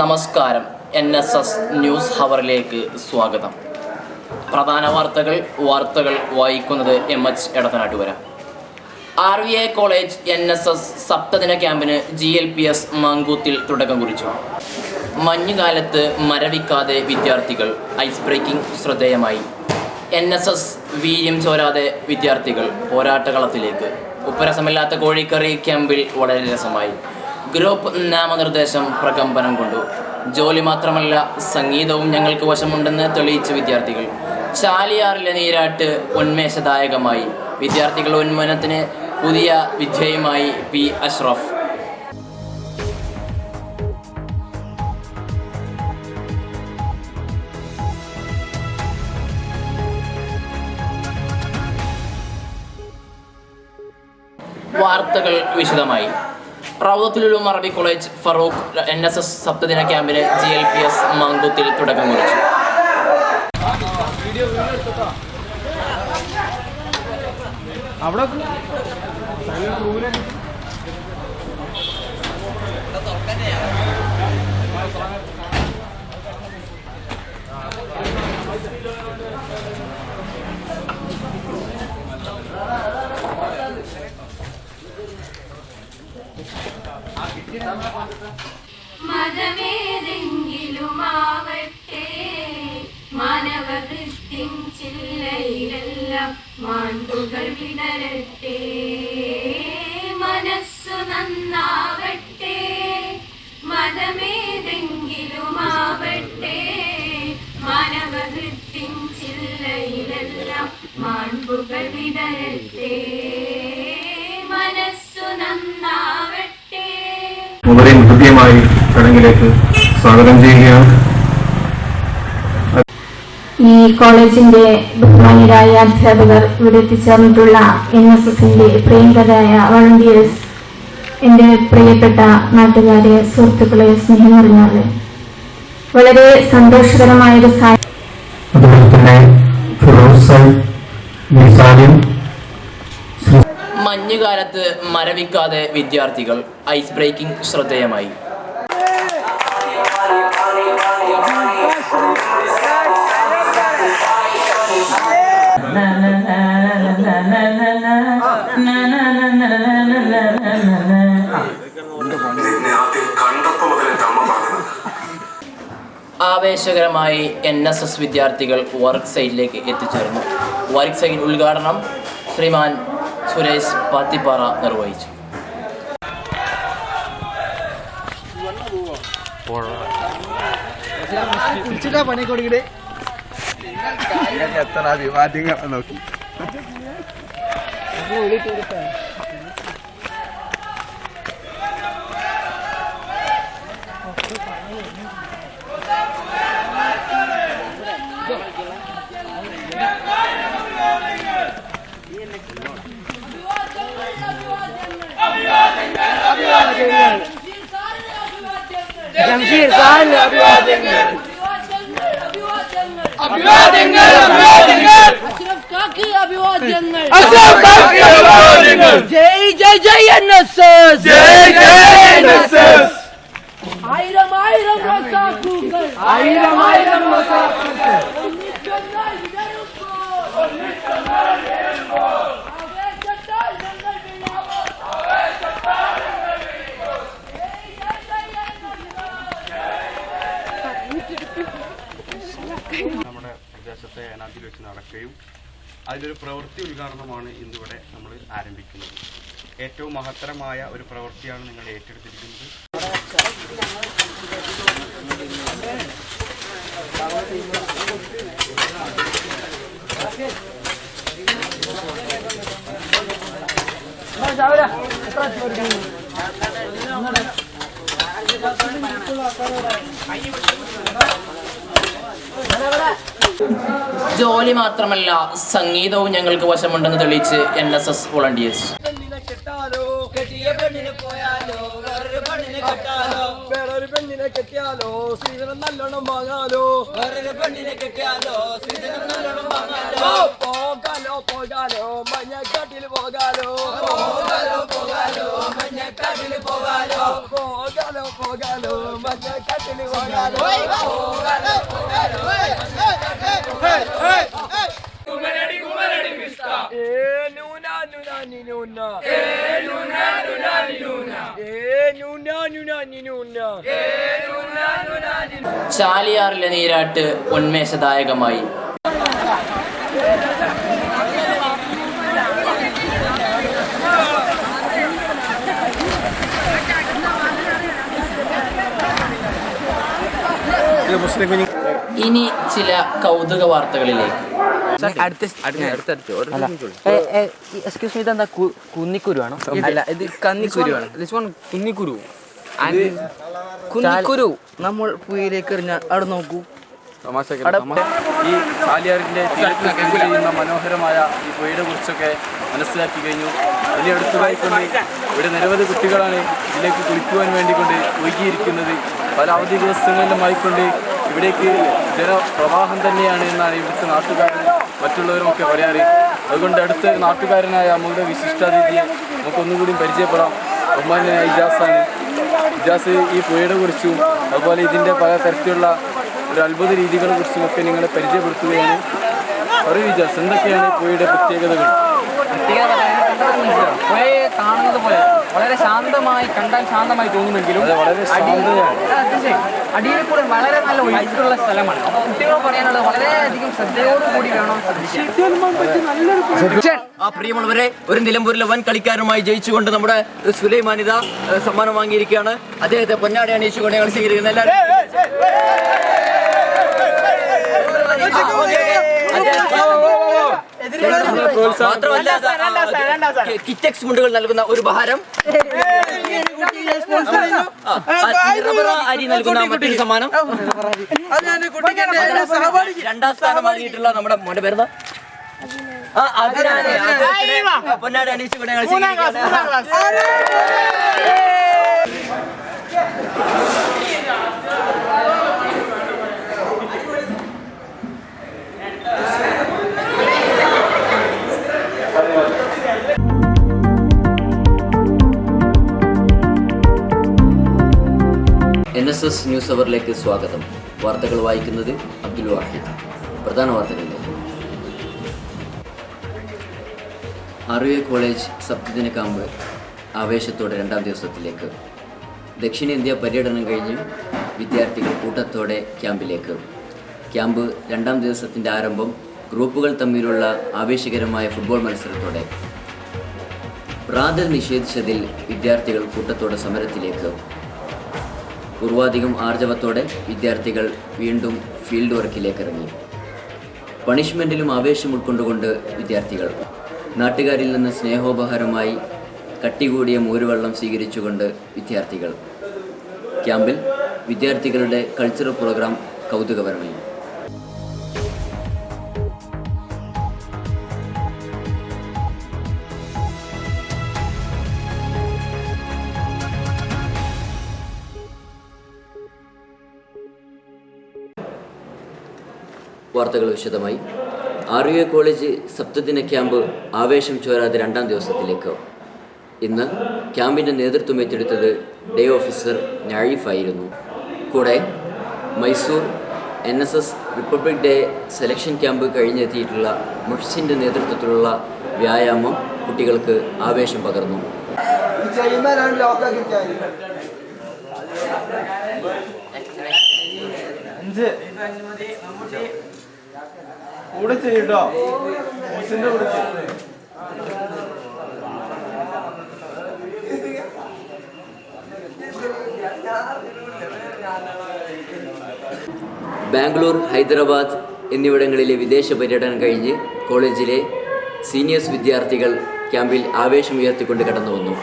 നമസ്കാരം. NSS news ഹവറിലേക്ക് സ്വാഗതം. പ്രധാന വാർത്തകൾ വായിക്കുന്നത് MH Edathanattukara. RVA college NSS സപ്തദിന ക്യാമ്പിന് GLPS മങ്കൂത്തിൽ തുടക്കം കുറിച്ചു. മഞ്ഞുകാലത്ത് മരവിക്കാതെ വിദ്യാർത്ഥികൾ, ഐസ് ബ്രേക്കിംഗ് ശ്രദ്ധേയമായി. NSS വീര്യം ചോരാതെ വിദ്യാർത്ഥികൾ പോരാട്ടകളത്തിലേക്ക്. ഉപ്പരസമില്ലാത്ത കോഴിക്കറി ക്യാമ്പിൽ വളരെ രസമായി. ഗ്രൂപ്പ് നാമനിർദ്ദേശം പ്രകമ്പനം കൊണ്ടു. ജോലി മാത്രമല്ല സംഗീതവും ഞങ്ങൾക്ക് വശമുണ്ടെന്ന് തെളിയിച്ച വിദ്യാർത്ഥികൾ. ചാലിയാറിലെ നീരാട്ട് ഉന്മേഷദായകമായി. വിദ്യാർത്ഥികളുടെ ഉന്മനത്തിന് പുതിയ വിദ്യയുമായി P. അഷ്റഫ്. വാർത്തകൾ വിശദമായി. റൗദത്തുൽ അറബി കോളേജ് ഫറൂഖ് NSS സപ്തദിന ക്യാമ്പിന് GLPS മങ്കൂത്തിൽ തുടക്കം കുറിച്ചു. മതമേതെങ്കിലുമാവട്ടെ മാനവഹൃത്തിൻ ചില്ലയിലെല്ലാം മാണ്ടുകൾ വിടരട്ടെ. മനസ്സു നന്നാവട്ടെ. മതമേതെങ്കിലുമാവട്ടെ മാനവഹൃത്തിൻ ചില്ലയിലെല്ലാം മാണ്ടുകൾ വിടരട്ടെ. മനസ്സു നന്നാവട്ടെ. വളരെ ഹൃദ്യമായി ചടങ്ങിലേക്ക് സ്വാഗതം ചെയ്യുകയാണ്. ഈ കോളേജിന്റെ ബഹുമാന്യരായ അധ്യാപകർ, ഇവിടെ എത്തിച്ചേർന്നിട്ടുള്ള NSSന്റെ പ്രിയങ്കരായ വളണ്ടിയേഴ്സ്, എൻ്റെ പ്രിയപ്പെട്ട നാട്ടുകാരെ, സുഹൃത്തുക്കളെ, സ്നേഹം നിറഞ്ഞാല് വളരെ സന്തോഷകരമായൊരു അതുപോലെ തന്നെ മഞ്ഞുകാലത്ത് മരവിക്കാതെ വിദ്യാർത്ഥികൾ, ഐസ് ബ്രേക്കിംഗ് ശ്രദ്ധേയമായി. ആവേശകരമായി NSS വിദ്യാർത്ഥികൾ വർക്ക് സൈറ്റിലേക്ക് എത്തിച്ചേർന്നു. വർക്ക് സൈറ്റ് ഉദ്ഘാടനം ശ്രീമാൻ സുരേഷ് പാത്തിപ്പാറ നിർവഹിച്ചു. പണി കൊടുക്കണേ എത്ര അഭിവാദ്യങ്ങൾ നോക്കി ജംഷീർ സാറിന് അഭിവാദ്യങ്ങൾ. അഷ്റഫ് കാക്കി അഭിവാദ്യങ്ങൾ. ജയ് ജയ് ജയ് NSS. ജയ് ജയ് NSS. ആയിരം ആയിരം റസാഖുകൾ. ആയിരം ആയിരം റസാഖുകൾ. ഏനാത്തിൽ വെച്ച് നടക്കുകയും അതിലൊരു പ്രവൃത്തി ഉദ്ഘാടനമാണ് ഇന്നിവിടെ നമ്മൾ ആരംഭിക്കുന്നത്. ഏറ്റവും മഹത്തരമായ ഒരു പ്രവൃത്തിയാണ് നിങ്ങൾ ഏറ്റെടുത്തിരിക്കുന്നത്. ജോലി മാത്രമല്ല സംഗീതവും ഞങ്ങൾക്ക് വശമുണ്ടെന്ന് തെളിയിച്ച് NSS വോളണ്ടിയേഴ്സ്. വേറൊരു പെണ്ണിനെ കെട്ടിയാലോ ശ്രീധരൻ നല്ലോണം വാങ്ങാലോ. വേറൊരു പെണ്ണിനെ കെട്ടിയാലോ ശ്രീധരൻ നല്ലോണം വാങ്ങാലോ. പോകാലോ പോകാലോ മഞ്ഞക്കാട്ടിൽ പോകാലോ. പോകാലോ പോകാലോ മഞ്ഞക്കാട്ടിൽ പോകാലോ. പോകാലോ പോകാലോ മഞ്ഞക്കാട്ടിൽ പോകാലോ. പോകാലോ പോകാലോ ചാലിയാറിലെ നീരാട്ട് ഉന്മേഷദായകമായി. ഇനി ചില കൗതുക വാർത്തകളിലേക്ക്. എക്സ്ക്യൂസ് മീ, ഇതെന്താ കുന്നിക്കുരു ആണോ? അല്ല, ഇത് കന്നിക്കുരുവാണ്. കുന്നിക്കുരു. കുന്നിക്കുരു നമ്മൾ പുഴയിലേക്ക് എറിഞ്ഞാൽ അവിടെ നോക്കൂ. ഈ ചാലിയാറിന്റെ ചെയ്യുന്ന മനോഹരമായ ഈ പുഴയെ കുറിച്ചൊക്കെ മനസ്സിലാക്കി കഴിഞ്ഞു. വലിയ അടുത്തതായിക്കൊണ്ട് ഇവിടെ നിരവധി കുട്ടികളാണ് ഇതിലേക്ക് കുളിക്കുവാൻ വേണ്ടിക്കൊണ്ട് ഒഴുകിയിരിക്കുന്നത്. പല അവധി ദിവസങ്ങളിലുമായിക്കൊണ്ട് ഇവിടേക്ക് ജനപ്രവാഹം തന്നെയാണ് എന്നാണ് ഇവിടുത്തെ നാട്ടുകാരും മറ്റുള്ളവരുമൊക്കെ പറയാറ്. അതുകൊണ്ട് അടുത്ത നാട്ടുകാരനായ നമ്മുടെ വിശിഷ്ടാതിഥിയെ നമുക്കൊന്നുകൂടി പരിചയപ്പെടാം. ബഹുമാന്യനായ ഇജാസാണ്. ഇജാസ് ഈ പുഴയെ കുറിച്ചും അതുപോലെ ഇതിൻ്റെ പല തരത്തിലുള്ള ഒരു അത്ഭുത രീതികളെ കുറിച്ചുമൊക്കെ നിങ്ങളെ പരിചയപ്പെടുത്തുകയാണ്. പറയൂ ഇജാസ്, എന്തൊക്കെയാണ് പുഴയുടെ പ്രത്യേകതകൾ? പുഴയെ കാണുന്നത് പോലെ വളരെ ശാന്തമായി, കണ്ടാൽ ശാന്തമായി തോന്നുമെങ്കിലും വളരെ അടിയിൽ കൂടെ വളരെ നല്ല ഒഴുക്കുള്ള സ്ഥലമാണ്. അപ്പോൾ കുട്ടികളോട് പറയാനുള്ളത് വളരെയധികം ശ്രദ്ധയോടുകൂടി വേണം ശ്രദ്ധിക്കാൻ. പ്രിയമുള്ളവരെ, ഒരു നിലമ്പൂരിലെ വൻ കളിക്കാരുമായി ജയിച്ചുകൊണ്ട് നമ്മുടെ സുലൈമാനിത സമ്മാനം വാങ്ങിയിരിക്കുകയാണ്. അദ്ദേഹത്തെ പൊന്നാടി അണിയിച്ചുകൊണ്ട് ഞങ്ങൾ സ്വീകരിക്കുന്ന എല്ലാവരും മാത്രമല്ല കിറ്റക്സ് മുണ്ടുകൾ നൽകുന്ന ഒരു ഉപഹാരം, അരി നൽകുന്ന മറ്റൊരു സമ്മാനം, രണ്ടാം സ്ഥാനം വാങ്ങിയിട്ടുള്ള നമ്മുടെ മോന്റെ പേരുന്ന പൊന്നാടി അണിയിച്ചുകൊണ്ട് ഞങ്ങൾ സ്വീകരിക്കുകയാണ്. NSS ന്യൂസ് അവറിലേക്ക് സ്വാഗതം. വാർത്തകൾ വായിക്കുന്നത് അബ്ദുൽ വാഹിദ്. പ്രധാന വാർത്തകളിലേക്ക്. RUA കോളേജ് സപ്തദിന ക്യാമ്പ് ആവേശത്തോടെ രണ്ടാം ദിവസത്തിലേക്ക്. ദക്ഷിണേന്ത്യ പര്യടനം കഴിഞ്ഞ് വിദ്യാർത്ഥികൾ കൂട്ടത്തോടെ ക്യാമ്പിലേക്ക്. ക്യാമ്പ് രണ്ടാം ദിവസത്തിൻ്റെ ആരംഭം ഗ്രൂപ്പുകൾ തമ്മിലുള്ള ആവേശകരമായ ഫുട്ബോൾ മത്സരത്തോടെ. പ്രാതൽ നിഷേധിച്ചതിൽ വിദ്യാർത്ഥികൾ കൂട്ടത്തോടെ സമരത്തിലേക്ക്. പൂർവാധികം ആർജവത്തോടെ വിദ്യാർത്ഥികൾ വീണ്ടും ഫീൽഡ് വർക്കിലേക്ക് ഇറങ്ങി. പണിഷ്മെൻറ്റിലും ആവേശം ഉൾക്കൊണ്ടുകൊണ്ട് വിദ്യാർത്ഥികൾ. നാട്ടുകാരിൽ നിന്ന് സ്നേഹോപഹാരമായി കട്ടികൂടിയ മോരുവെള്ളം സ്വീകരിച്ചുകൊണ്ട് വിദ്യാർത്ഥികൾ. ക്യാമ്പിൽ വിദ്യാർത്ഥികളുടെ കൾച്ചറൽ പ്രോഗ്രാം കൗതുകപരമായി. വാർത്തകൾ വിശദമായി. RUA കോളേജ് സപ്തദിന ക്യാമ്പ് ആവേശം ചോരാതെ രണ്ടാം ദിവസത്തിലേക്ക്. ഇന്ന് ക്യാമ്പിൻ്റെ നേതൃത്വം ഏറ്റെടുത്തത് ഡേ ഓഫീസർ നായിഫായിരുന്നു. കൂടെ Mysore NSS republic day selection camp കഴിഞ്ഞെത്തിയിട്ടുള്ള മുഹ്സിൻ്റെ നേതൃത്വത്തിലുള്ള വ്യായാമം കുട്ടികൾക്ക് ആവേശം പകർന്നു. കൂടെ ചെയ്യട്ടോ. ബാംഗ്ലൂർ, ഹൈദരാബാദ് എന്നിവിടങ്ങളിലെ വിദേശ പര്യടനം കഴിഞ്ഞ് കോളേജിലെ സീനിയേഴ്സ് വിദ്യാർത്ഥികൾ ക്യാമ്പിൽ ആവേശമുയർത്തിക്കൊണ്ട് കടന്നു വന്നു.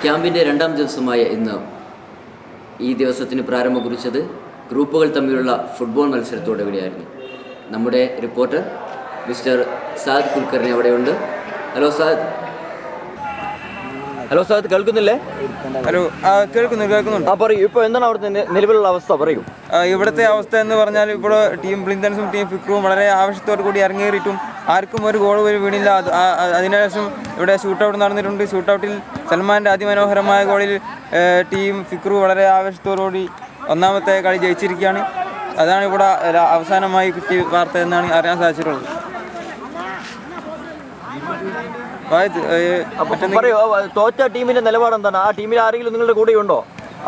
ക്യാമ്പിൻ്റെ 2ാം ദിവസമായ ഇന്ന് ഈ ദിവസത്തിന് പ്രാരംഭം കുറിച്ചത് ഗ്രൂപ്പുകൾ തമ്മിലുള്ള ഫുട്ബോൾ മത്സരത്തോടുകൂടിയായിരുന്നു. നമ്മുടെ റിപ്പോർട്ടർ മിസ്റ്റർ സാദ് കുൽക്കർണി അവിടെയുണ്ട്. Hello Saad. ഹലോ സാദ്, കേൾക്കുന്നില്ലേ? ഹലോ, കേൾക്കുന്നുണ്ട്. പറയൂ, ഇപ്പോൾ എന്താണ് അവിടുത്തെ നിലവിലുള്ള അവസ്ഥ? പറയൂ. ഇവിടുത്തെ അവസ്ഥ എന്ന് പറഞ്ഞാൽ ഇപ്പോൾ ടീം ബ്ലിന്തൻസും ടീം ഫിക്രുവും വളരെ ആവശ്യത്തോടു കൂടി ഇറങ്ങിയിട്ടും ആർക്കും ഒരു ഗോൾ പോലും വീണില്ല. അതിനുശേഷം ഇവിടെ ഷൂട്ടൗട്ട് നടന്നിട്ടുണ്ട്. ഷൂട്ടൗട്ടിൽ സൽമാൻ്റെ അതിമനോഹരമായ ഗോളിൽ ടീം ഫിക്രു വളരെ ആവേശത്തോടുകൂടി ഒന്നാമത്തെ കളി ജയിച്ചിരിക്കുകയാണ്. അതാണ് ഇവിടെ അവസാനമായി കിട്ടിയ വാർത്ത എന്നാണ് അറിയാൻ സാധിച്ചിട്ടുള്ളത്. തോറ്റ ടീമിന്റെ നിലപാട് എന്താണ്? ആ ടീമിൽ ആരെങ്കിലും നിങ്ങളുടെ കൂടെ ഉണ്ടോ?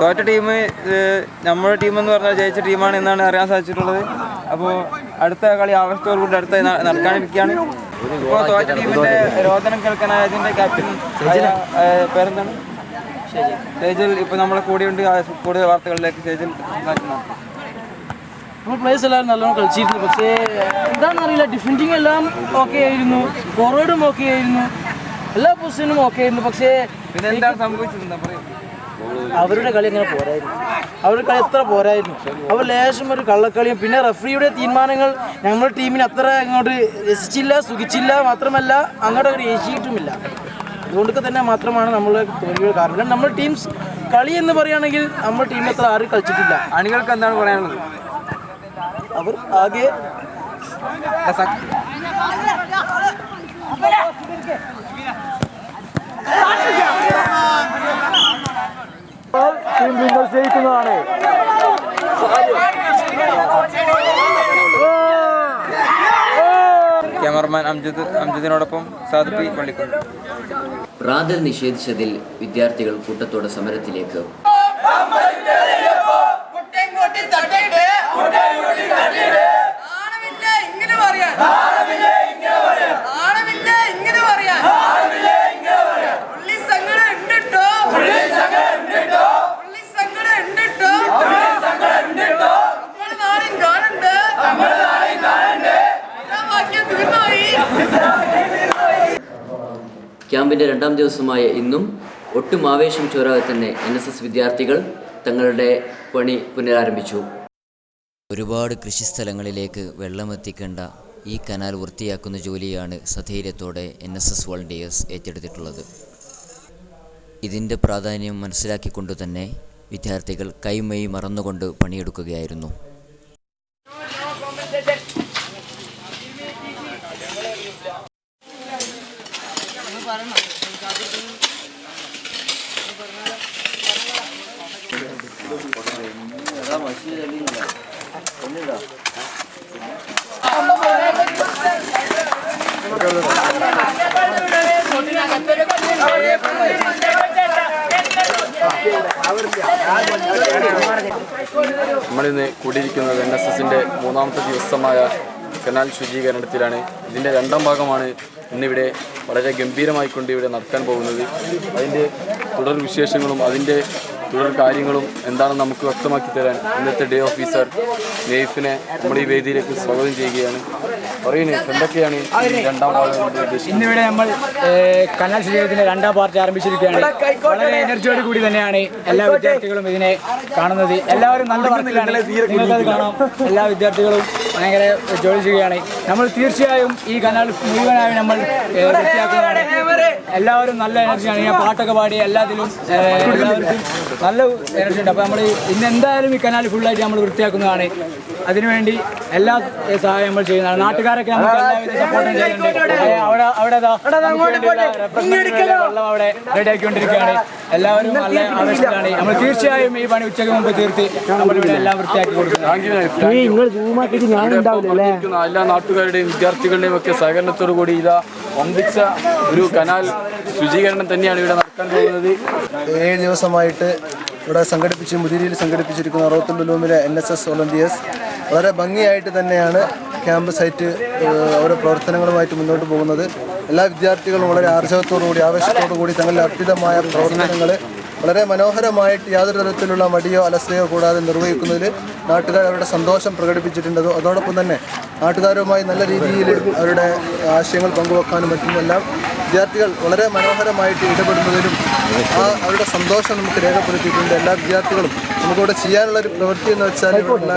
തോറ്റ ടീം നമ്മുടെ ടീമെന്ന് പറഞ്ഞാൽ ജയിച്ച ടീമാണ് എന്നാണ് അറിയാൻ സാധിച്ചിട്ടുള്ളത്. അപ്പോൾ അടുത്ത കളി ആവേശത്തോടുകൂടി അടുത്ത നടക്കാനിരിക്കുകയാണ്. ഇപ്പോൾ തോറ്റ ടീമിന്റെ രോദനം കേൾക്കാനായി അതിന്റെ ക്യാപ്റ്റൻ പേരെന്താണ്? സേജൽ ഇപ്പോൾ നമ്മളെ കൂടെയുണ്ട്. കൂടുതൽ വാർത്തകളിലേക്ക് സേജൽ നമ്മൾ പ്ലേയേഴ്സ് എല്ലാവരും നല്ലോണം കളിച്ചിരുന്നു. പക്ഷേ എന്താണെന്നറിയില്ല, ഡിഫൻഡിങ് എല്ലാം ഓക്കെ ആയിരുന്നു, ഫോർവേഡും ഓക്കെ ആയിരുന്നു, എല്ലാ പൊസിഷനും ഓക്കെ ആയിരുന്നു. പക്ഷേ പിന്നെ എന്താണ് സംഭവിച്ചത്? അവരുടെ കളി അങ്ങനെ പോരായിരുന്നു. അവരുടെ കളി എത്ര പോരായിരുന്നു. അവർ ലേശം ഒരു കള്ളക്കളിയും പിന്നെ റഫറിയുടെ തീരുമാനങ്ങൾ ഞങ്ങളുടെ ടീമിന് അത്ര അങ്ങോട്ട് രസിച്ചില്ല, സുഖിച്ചില്ല. മാത്രമല്ല അങ്ങോട്ട് അവർ ഏശിയിട്ടുമില്ല. അതുകൊണ്ടൊക്കെ തന്നെ മാത്രമാണ് നമ്മൾ തോൽവിയുടെ കാരണം. നമ്മുടെ ടീംസ് കളി എന്ന് പറയുകയാണെങ്കിൽ നമ്മുടെ ടീമിൽ അത്ര ആരും കളിച്ചിട്ടില്ല. അണികൾക്ക് എന്താണ് പറയാനുള്ളത്? അവർ ആകെ ജയിക്കുന്നതാണ്. ക്യാമറമാൻ അംജദിനോടൊപ്പം സാദിഖ് പള്ളിക്കുന്ന്. പ്രാതൽ നിഷേധിച്ചതിൽ വിദ്യാർത്ഥികൾ കൂട്ടത്തോടെ സമരത്തിലേക്ക്. ക്യാമ്പിൻ്റെ 2ാം ദിവസമായ ഇന്നും ഒട്ടും ആവേശം ചോരാതെ തന്നെ NSS വിദ്യാർത്ഥികൾ തങ്ങളുടെ പണി പുനരാരംഭിച്ചു. ഒരുപാട് കൃഷിസ്ഥലങ്ങളിലേക്ക് വെള്ളമെത്തിക്കേണ്ട ഈ കനാൽ വൃത്തിയാക്കുന്ന ജോലിയാണ് സധൈര്യത്തോടെ NSS വോളണ്ടിയേഴ്സ് ഏറ്റെടുത്തിട്ടുള്ളത്. ഇതിൻ്റെ പ്രാധാന്യം മനസ്സിലാക്കിക്കൊണ്ടു തന്നെ വിദ്യാർത്ഥികൾ കൈമൈ മറന്നുകൊണ്ട് പണിയെടുക്കുകയായിരുന്നു. നമ്മളിന്ന് കൂടിയിരിക്കുന്നത് NSSൻ്റെ 3ാമത്തെ ദിവസമായ കനാൽ ശുചീകരണത്തിലാണ്. ഇതിൻ്റെ 2ാം ഭാഗമാണ് ഇന്നിവിടെ വളരെ ഗംഭീരമായിക്കൊണ്ട് ഇവിടെ നടക്കാൻ പോകുന്നത്. അതിൻ്റെ തുടർ വിശേഷങ്ങളും അതിൻ്റെ തുടർ കാര്യങ്ങളും എന്താണെന്ന് നമുക്ക് വ്യക്തമാക്കി തരാൻ ഇന്നത്തെ ഡേ ഓഫീസർ നെയ്ഫിനെ നമ്മൾ ഈ വേദിയിലേക്ക് സ്വാഗതം ചെയ്യുകയാണ്. പറയുന്നത് എന്തൊക്കെയാണ് 2ാം ഭാഗം? ഇന്നിവിടെ നമ്മൾ കനാൽ ശുചീകരണത്തിൻ്റെ 2ാം പാർട്ട് ആരംഭിച്ചിരിക്കുകയാണ്. വളരെ എനർജിയോട് കൂടി തന്നെയാണ് എല്ലാ വിദ്യാർത്ഥികളും ഇതിനെ കാണുന്നത്. എല്ലാവരും നല്ല വർക്കിലാണ്, നിങ്ങൾക്കത് കാണാം. എല്ലാ വിദ്യാർത്ഥികളും ഭയങ്കര ജോലി ചെയ്യുകയാണ്. നമ്മൾ തീർച്ചയായും ഈ കനാൽ മുഴുവനായി നമ്മൾ വൃത്തിയാക്കുന്നതാണ്. എല്ലാവരും നല്ല എനർജിയാണ്. ഞാൻ പാട്ടൊക്കെ പാടി എല്ലാത്തിലും എല്ലാവർക്കും നല്ല എനർജി ഉണ്ട്. അപ്പോൾ നമ്മൾ ഇന്ന് എന്തായാലും ഈ കനാൽ ഫുള്ളായിട്ട് നമ്മൾ വൃത്തിയാക്കുന്നതാണ്. അതിനുവേണ്ടി എല്ലാ സഹായം നമ്മൾ ചെയ്യുന്നതാണ്. നാട്ടുകാരൊക്കെ നമുക്ക് എല്ലാവിധ സപ്പോർട്ടും ചെയ്യുന്നുണ്ട്. വെള്ളം അവിടെ റെഡിയാക്കിക്കൊണ്ടിരിക്കുകയാണ്. എല്ലാവരും നല്ല ആവശ്യത്തിലാണ്. നമ്മൾ തീർച്ചയായും ഈ പണി ഉച്ചയ്ക്ക് മുമ്പ് തീർത്ത് നമ്മളിവിടെ എല്ലാം വൃത്തിയാക്കി കൊടുക്കുന്നത്. എല്ലാ നാട്ടുകാരുടെയും വിദ്യാർത്ഥികളുടെയും ഒക്കെ സഹകരണത്തോടു കൂടി ഇതാ ഒന്നിച്ച ഒരു കനാൽ ശുചീകരണം തന്നെയാണ് ഇവിടെ നടക്കാൻ പോകുന്നത്. 7 ദിവസമായിട്ട് ഇവിടെ മുതിരിയിൽ സംഘടിപ്പിച്ചിരിക്കുന്ന റോത്തുൽ ഉലൂമിലെ NSS വോളണ്ടിയേഴ്സ് വളരെ ഭംഗിയായിട്ട് തന്നെയാണ് ക്യാമ്പ് സൈറ്റ് ഓരോ പ്രവർത്തനങ്ങളുമായിട്ട് മുന്നോട്ട് പോകുന്നത്. എല്ലാ വിദ്യാർത്ഥികളും വളരെ ആർജവത്തോടുകൂടി ആവേശത്തോടു കൂടി തങ്ങളുടെ അർപ്പിതമായ പ്രവർത്തനങ്ങൾ വളരെ മനോഹരമായിട്ട് യാതൊരു തരത്തിലുള്ള മടിയോ അലസതയോ കൂടാതെ നിർവഹിക്കുന്നതിൽ നാട്ടുകാർ അവരുടെ സന്തോഷം പ്രകടിപ്പിച്ചിട്ടുണ്ട്. അതോടൊപ്പം തന്നെ നാട്ടുകാരുമായി നല്ല രീതിയിൽ അവരുടെ ആശയങ്ങൾ പങ്കുവെക്കാനും മറ്റുമെല്ലാം വിദ്യാർത്ഥികൾ വളരെ മനോഹരമായിട്ട് ഇടപെടുന്നതിലും അവരുടെ സന്തോഷം നമുക്ക് രേഖപ്പെടുത്തിയിട്ടുണ്ട്. എല്ലാ വിദ്യാർത്ഥികളും നമുക്കിവിടെ ചെയ്യാനുള്ളൊരു പ്രവൃത്തി എന്ന് വെച്ചാൽ ഇവിടെയുള്ള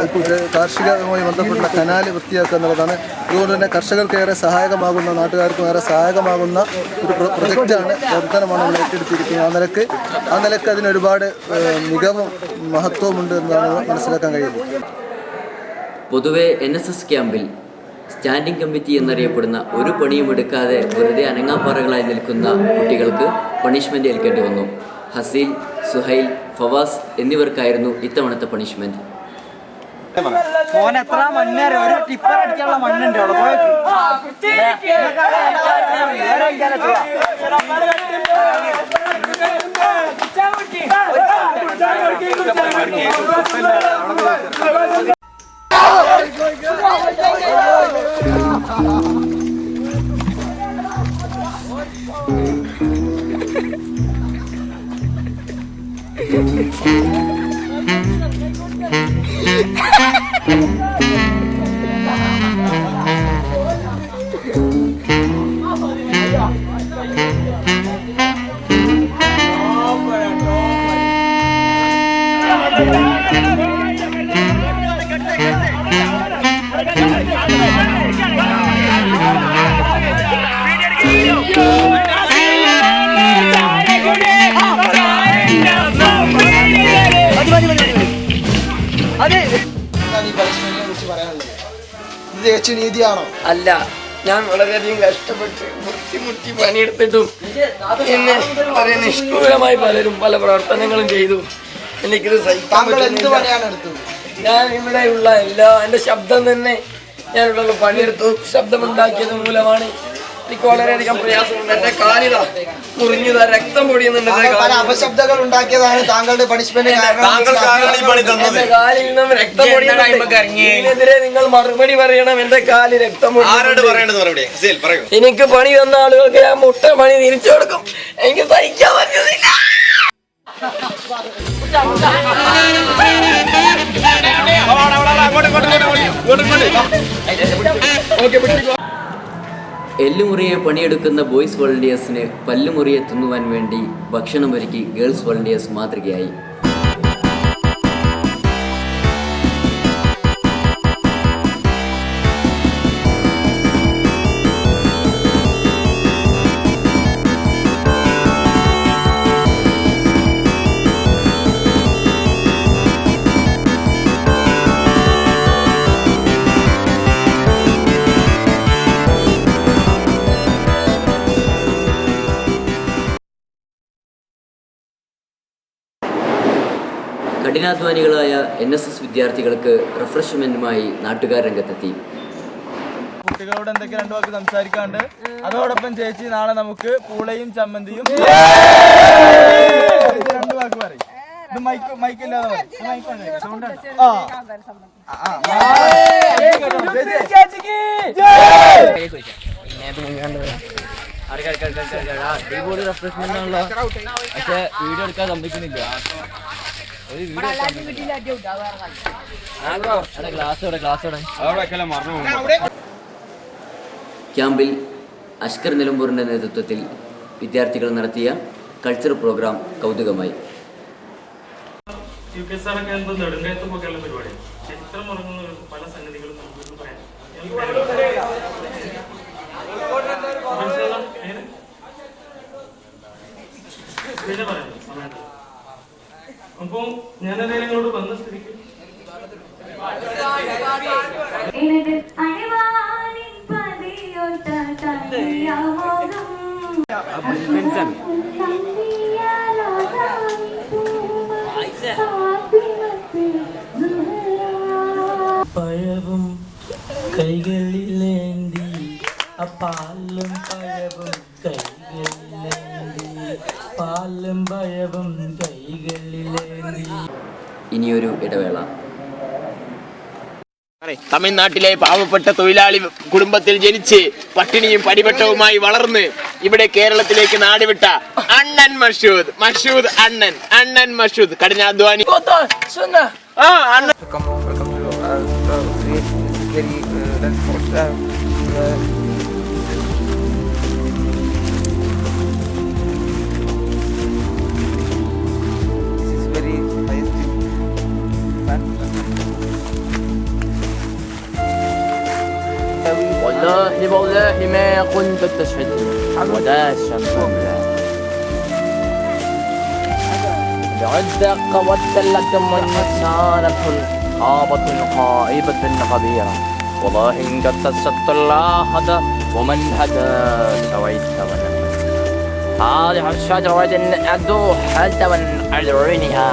കാർഷികവുമായി ബന്ധപ്പെട്ട കനാല് വൃത്തിയാക്കുക എന്നുള്ളതാണ്. അതുകൊണ്ട് തന്നെ കർഷകർക്ക് സഹായകമാകുന്ന നാട്ടുകാർക്കും ഏറെ സഹായകമാകുന്ന ഒരു പ്രൊജക്റ്റാണ്, പ്രവർത്തനമാണ് നമ്മൾ ഏറ്റെടുത്തിരിക്കുന്നത്. ആ നിലയ്ക്ക് അതിനൊരുപാട് മികവും മഹത്വവും ഉണ്ട് എന്നാണ് മനസ്സിലാക്കാൻ കഴിയുന്നത്. പൊതുവെ NSS ക്യാമ്പിൽ സ്റ്റാൻഡിംഗ് കമ്മിറ്റി എന്നറിയപ്പെടുന്ന ഒരു പണിയും എടുക്കാതെ വെറുതെ അനങ്ങാപ്പാറകളായി നിൽക്കുന്ന കുട്ടികൾക്ക് പണിഷ്മെൻ്റ് ഏൽക്കേണ്ടി വന്നു. ഹസീൽ, സുഹൈൽ, ഫവാസ് എന്നിവർക്കായിരുന്നു ഇത്തവണത്തെ പണിഷ്മെൻറ്റ്. എത്ര മണ്ണേരം ഒരു ടിപ്പർ അടിക്കാനുള്ള മണ്ണുണ്ട് അവിടെ നീതിയാണോ? അല്ല, ഞാൻ വളരെയധികം കഷ്ടപ്പെട്ട് മുട്ടി പണിയെടുത്തിട്ടും എന്നെ വളരെ നിഷ്ഠൂരമായി പലരും പല പ്രവർത്തനങ്ങളും ചെയ്തു. എനിക്കിത് സഹിക്കാൻ പറ്റുന്നില്ല. ഞാൻ ഇവിടെയുള്ള എൻ്റെ ശബ്ദം തന്നെ ഞാനിവിടെ പണിയെടുത്തു. ശബ്ദമുണ്ടാക്കിയത് മൂലമാണ് എനിക്ക് വളരെയധികം പ്രയാസമുണ്ട്. എന്റെ കാലിതാ മുറിഞ്ഞതാ, രക്തം പൊടിയുന്നുണ്ട്. അപശബ്ദങ്ങൾ ഉണ്ടാക്കിയതാണ് താങ്കളുടെ പണിഷ്മെന്റ്. എന്റെ കാലിൽ നിന്നും രക്തം പൊടിയെതിരെ നിങ്ങൾ മറുപടി പറയണം. എന്റെ കാലിൽ രക്തം പൊടി. എനിക്ക് പണി തന്ന ആളുകൾക്ക് ഞാൻ മുട്ട പണി തിരിച്ചു കൊടുക്കും. എനിക്ക് സഹിക്കാൻ പറ്റുന്നില്ല. എല്ലുമുറിയെ പണിയെടുക്കുന്ന ബോയ്സ് വോളണ്ടിയേഴ്സിന് പല്ലുമുറിയെ തിന്നുവാൻ വേണ്ടി ഭക്ഷണമൊരുക്കി ഗേൾസ് വോളണ്ടിയേഴ്സ് മാതൃകയായി. കഠിനാധ്വാനികളായ NSS വിദ്യാർത്ഥികൾക്ക് റിഫ്രഷ്മെന്റുമായി നാട്ടുകാർ രംഗത്തെത്തി. കുട്ടികളോട് എന്തൊക്കെ 2 വാക്ക് സംസാരിക്കാണ്ട്. അതോടൊപ്പം ചേച്ചി നാളെ നമുക്ക് പൂളയും ചമ്മന്തിയും 2 വാക്ക് പറയും. ഇത് മൈക്കില്ലാതെ വീഡിയോ എടുക്കാൻ സമ്മതിക്കുന്നില്ല. ക്യാമ്പിൽ അഷ്കർ നിലമ്പൂരിന്റെ നേതൃത്വത്തിൽ വിദ്യാർത്ഥികൾ നടത്തിയ കൾച്ചറൽ പ്രോഗ്രാം കൗതുകമായി. അപ്പോൾ ഞാനതേ നിങ്ങളോട് വന്ന സ്ഥിതിക്ക് எனது அணிவானின் பதியொட்ட தனியாமோதும் പഴവും കൈകളിലേന്തി പാലും പഴവും കൈകളിലേന്തി പാലും പഴവും കൈകളിലേന്തി. ഇനിയൊരു ഇടവേള. തമിഴ്നാട്ടിലെ പാവപ്പെട്ട തൊഴിലാളി കുടുംബത്തിൽ ജനിച്ച് പട്ടിണിയും പടിപെട്ടവുമായി വളർന്ന് ഇവിടെ കേരളത്തിലേക്ക് നാടുവിട്ട അണ്ണൻ മഷൂദ് അണ്ണൻ മഷൂദ് കഠിനാധ്വാനി. والله ما كنت تشهد ولا الشمس بعد قوت لكم والنسانة خابة خائبة خبيرة والله إن قد تصدت الله هذا ومن هدى سويت ونفذ هذه الشجرة أدو حتى من أدرينها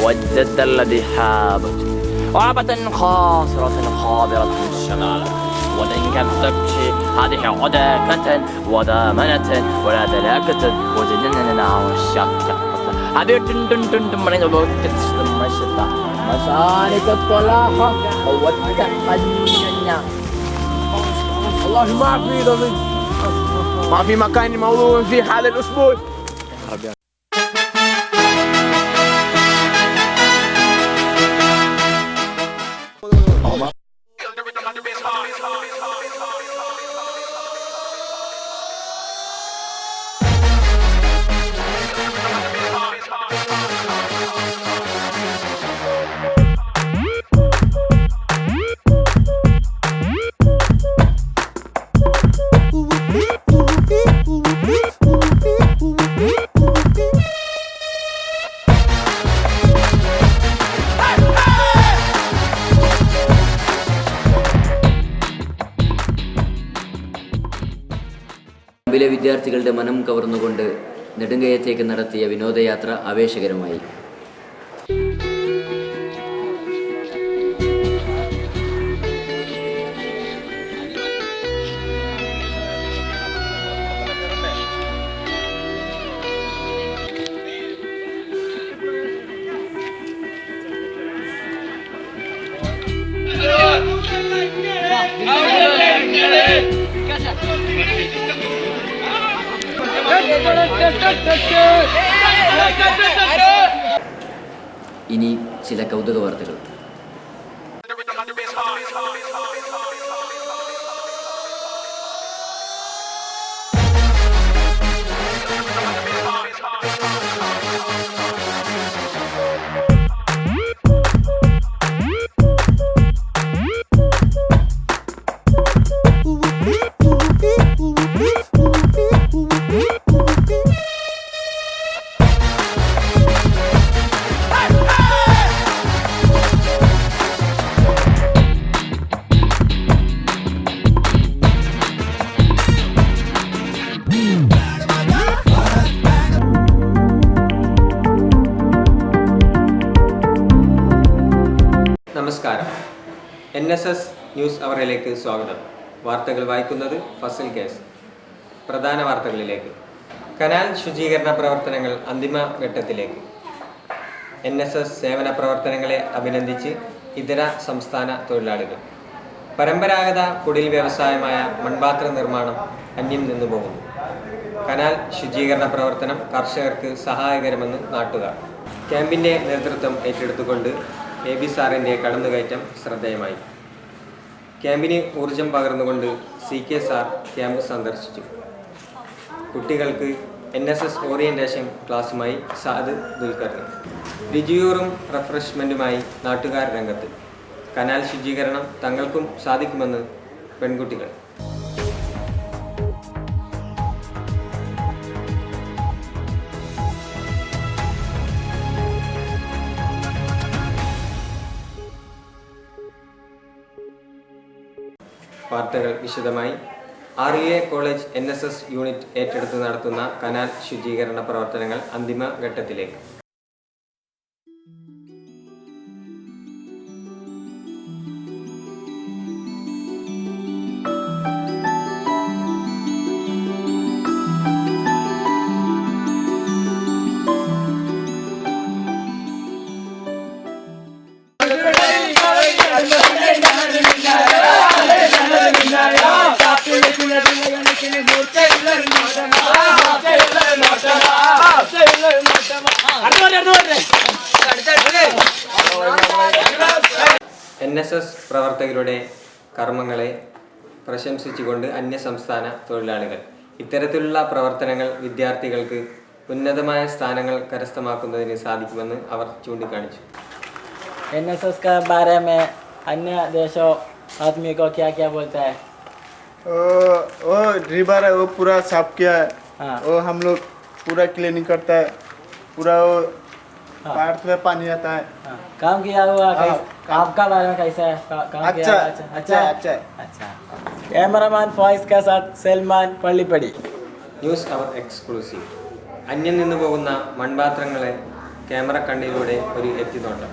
وجدت الذي حابت وعبة خاسرة خابرة الشمال وإن كذبت هذه عداكة ودامنة ولا دلاكة وجننا والشاكة هذه تن من الوقت ثم الشتاء مسالك الطلاقة والتقنية الله ما في مكان موضوع في هذا الأسبوع. ക്യാമ്പിലെ വിദ്യാർത്ഥികളുടെ മനം കവർന്നുകൊണ്ട് നെടുങ്കയത്തേക്ക് നടത്തിയ വിനോദയാത്ര ആവേശകരമായി. ഇനി ചില കൗതുക വാർത്തകൾ. നമസ്കാരം. NSS ന്യൂസ് അവറിലേക്ക് സ്വാഗതം. വാർത്തകൾ വായിക്കുന്നത് ഫസൽ കേസ്. പ്രധാന വാർത്തകളിലേക്ക്. കനാൽ ശുചീകരണ പ്രവർത്തനങ്ങൾ അന്തിമ ഘട്ടത്തിലേക്ക്. NSS സേവന പ്രവർത്തനങ്ങളെ അഭിനന്ദിച്ച് ഇതര സംസ്ഥാന തൊഴിലാളികൾ. പരമ്പരാഗത കുടിൽ വ്യവസായമായ മൺപാത്ര നിർമ്മാണം അന്യം നിന്നു പോകുന്നു. കനാൽ ശുചീകരണ പ്രവർത്തനം കർഷകർക്ക് സഹായകരമെന്ന് നാട്ടുകാർ. ക്യാമ്പിൻ്റെ നേതൃത്വം ഏറ്റെടുത്തുകൊണ്ട് AB സാറിൻ്റെ കടന്നുകയറ്റം ശ്രദ്ധേയമായി. ക്യാമ്പിന് ഊർജം പകർന്നുകൊണ്ട് CK സാർ ക്യാമ്പ് സന്ദർശിച്ചു. കുട്ടികൾക്ക് NSS ഓറിയന്റേഷൻ ക്ലാസുമായി സാദ് ദുൽഖർണി. രുചിയൂറും റിഫ്രഷ്മെൻറ്റുമായി നാട്ടുകാർ രംഗത്ത്. കനാൽ ശുചീകരണം തങ്ങൾക്കും സാധിക്കുമെന്ന് പെൺകുട്ടികൾ. വാർത്തകൾ വിശദമായി. RUA കോളേജ് NSS യൂണിറ്റ് ഏറ്റെടുത്ത് നടത്തുന്ന കനാൽ ശുചീകരണ പ്രവർത്തനങ്ങൾ അന്തിമ ഘട്ടത്തിലേക്ക്. NSS പ്രവർത്തകരുടെ കർമ്മങ്ങളെ പ്രശംസിച്ചുകൊണ്ട് അന്യസംസ്ഥാന തൊഴിലാളികൾ. ഇത്തരത്തിലുള്ള പ്രവർത്തനങ്ങൾ വിദ്യാർത്ഥികൾക്ക് ഉന്നതമായ സ്ഥാനങ്ങൾ കരസ്ഥമാക്കുന്നതിന് സാധിക്കുമെന്ന് അവർ ചൂണ്ടിക്കാണിച്ചു. NSS के बारे में अन्य देशों आदमी को क्या क्या बोलता है? वो रिवर है, वो पूरा साफ किया है. वो हम लोग पूरा क्लीनिंग करता है. पूरा वो पार्ट में पानी आता है. काम किया हुआ आपका बारे में कैसा है? काम अच्छा किया अच्छा अच्छा अच्छा. कैमरामैन फॉइस के साथ सलमान पള്ളിപ്പടി. ന്യൂസ് അവർ എക്സ്ക്ലൂസീവ്. അന്യം നിന്നു പോകുന്ന മൺപാത്രങ്ങളെ ക്യാമറ കണ്ണിലൂടെ ഒരു എത്തിനോട്ടം.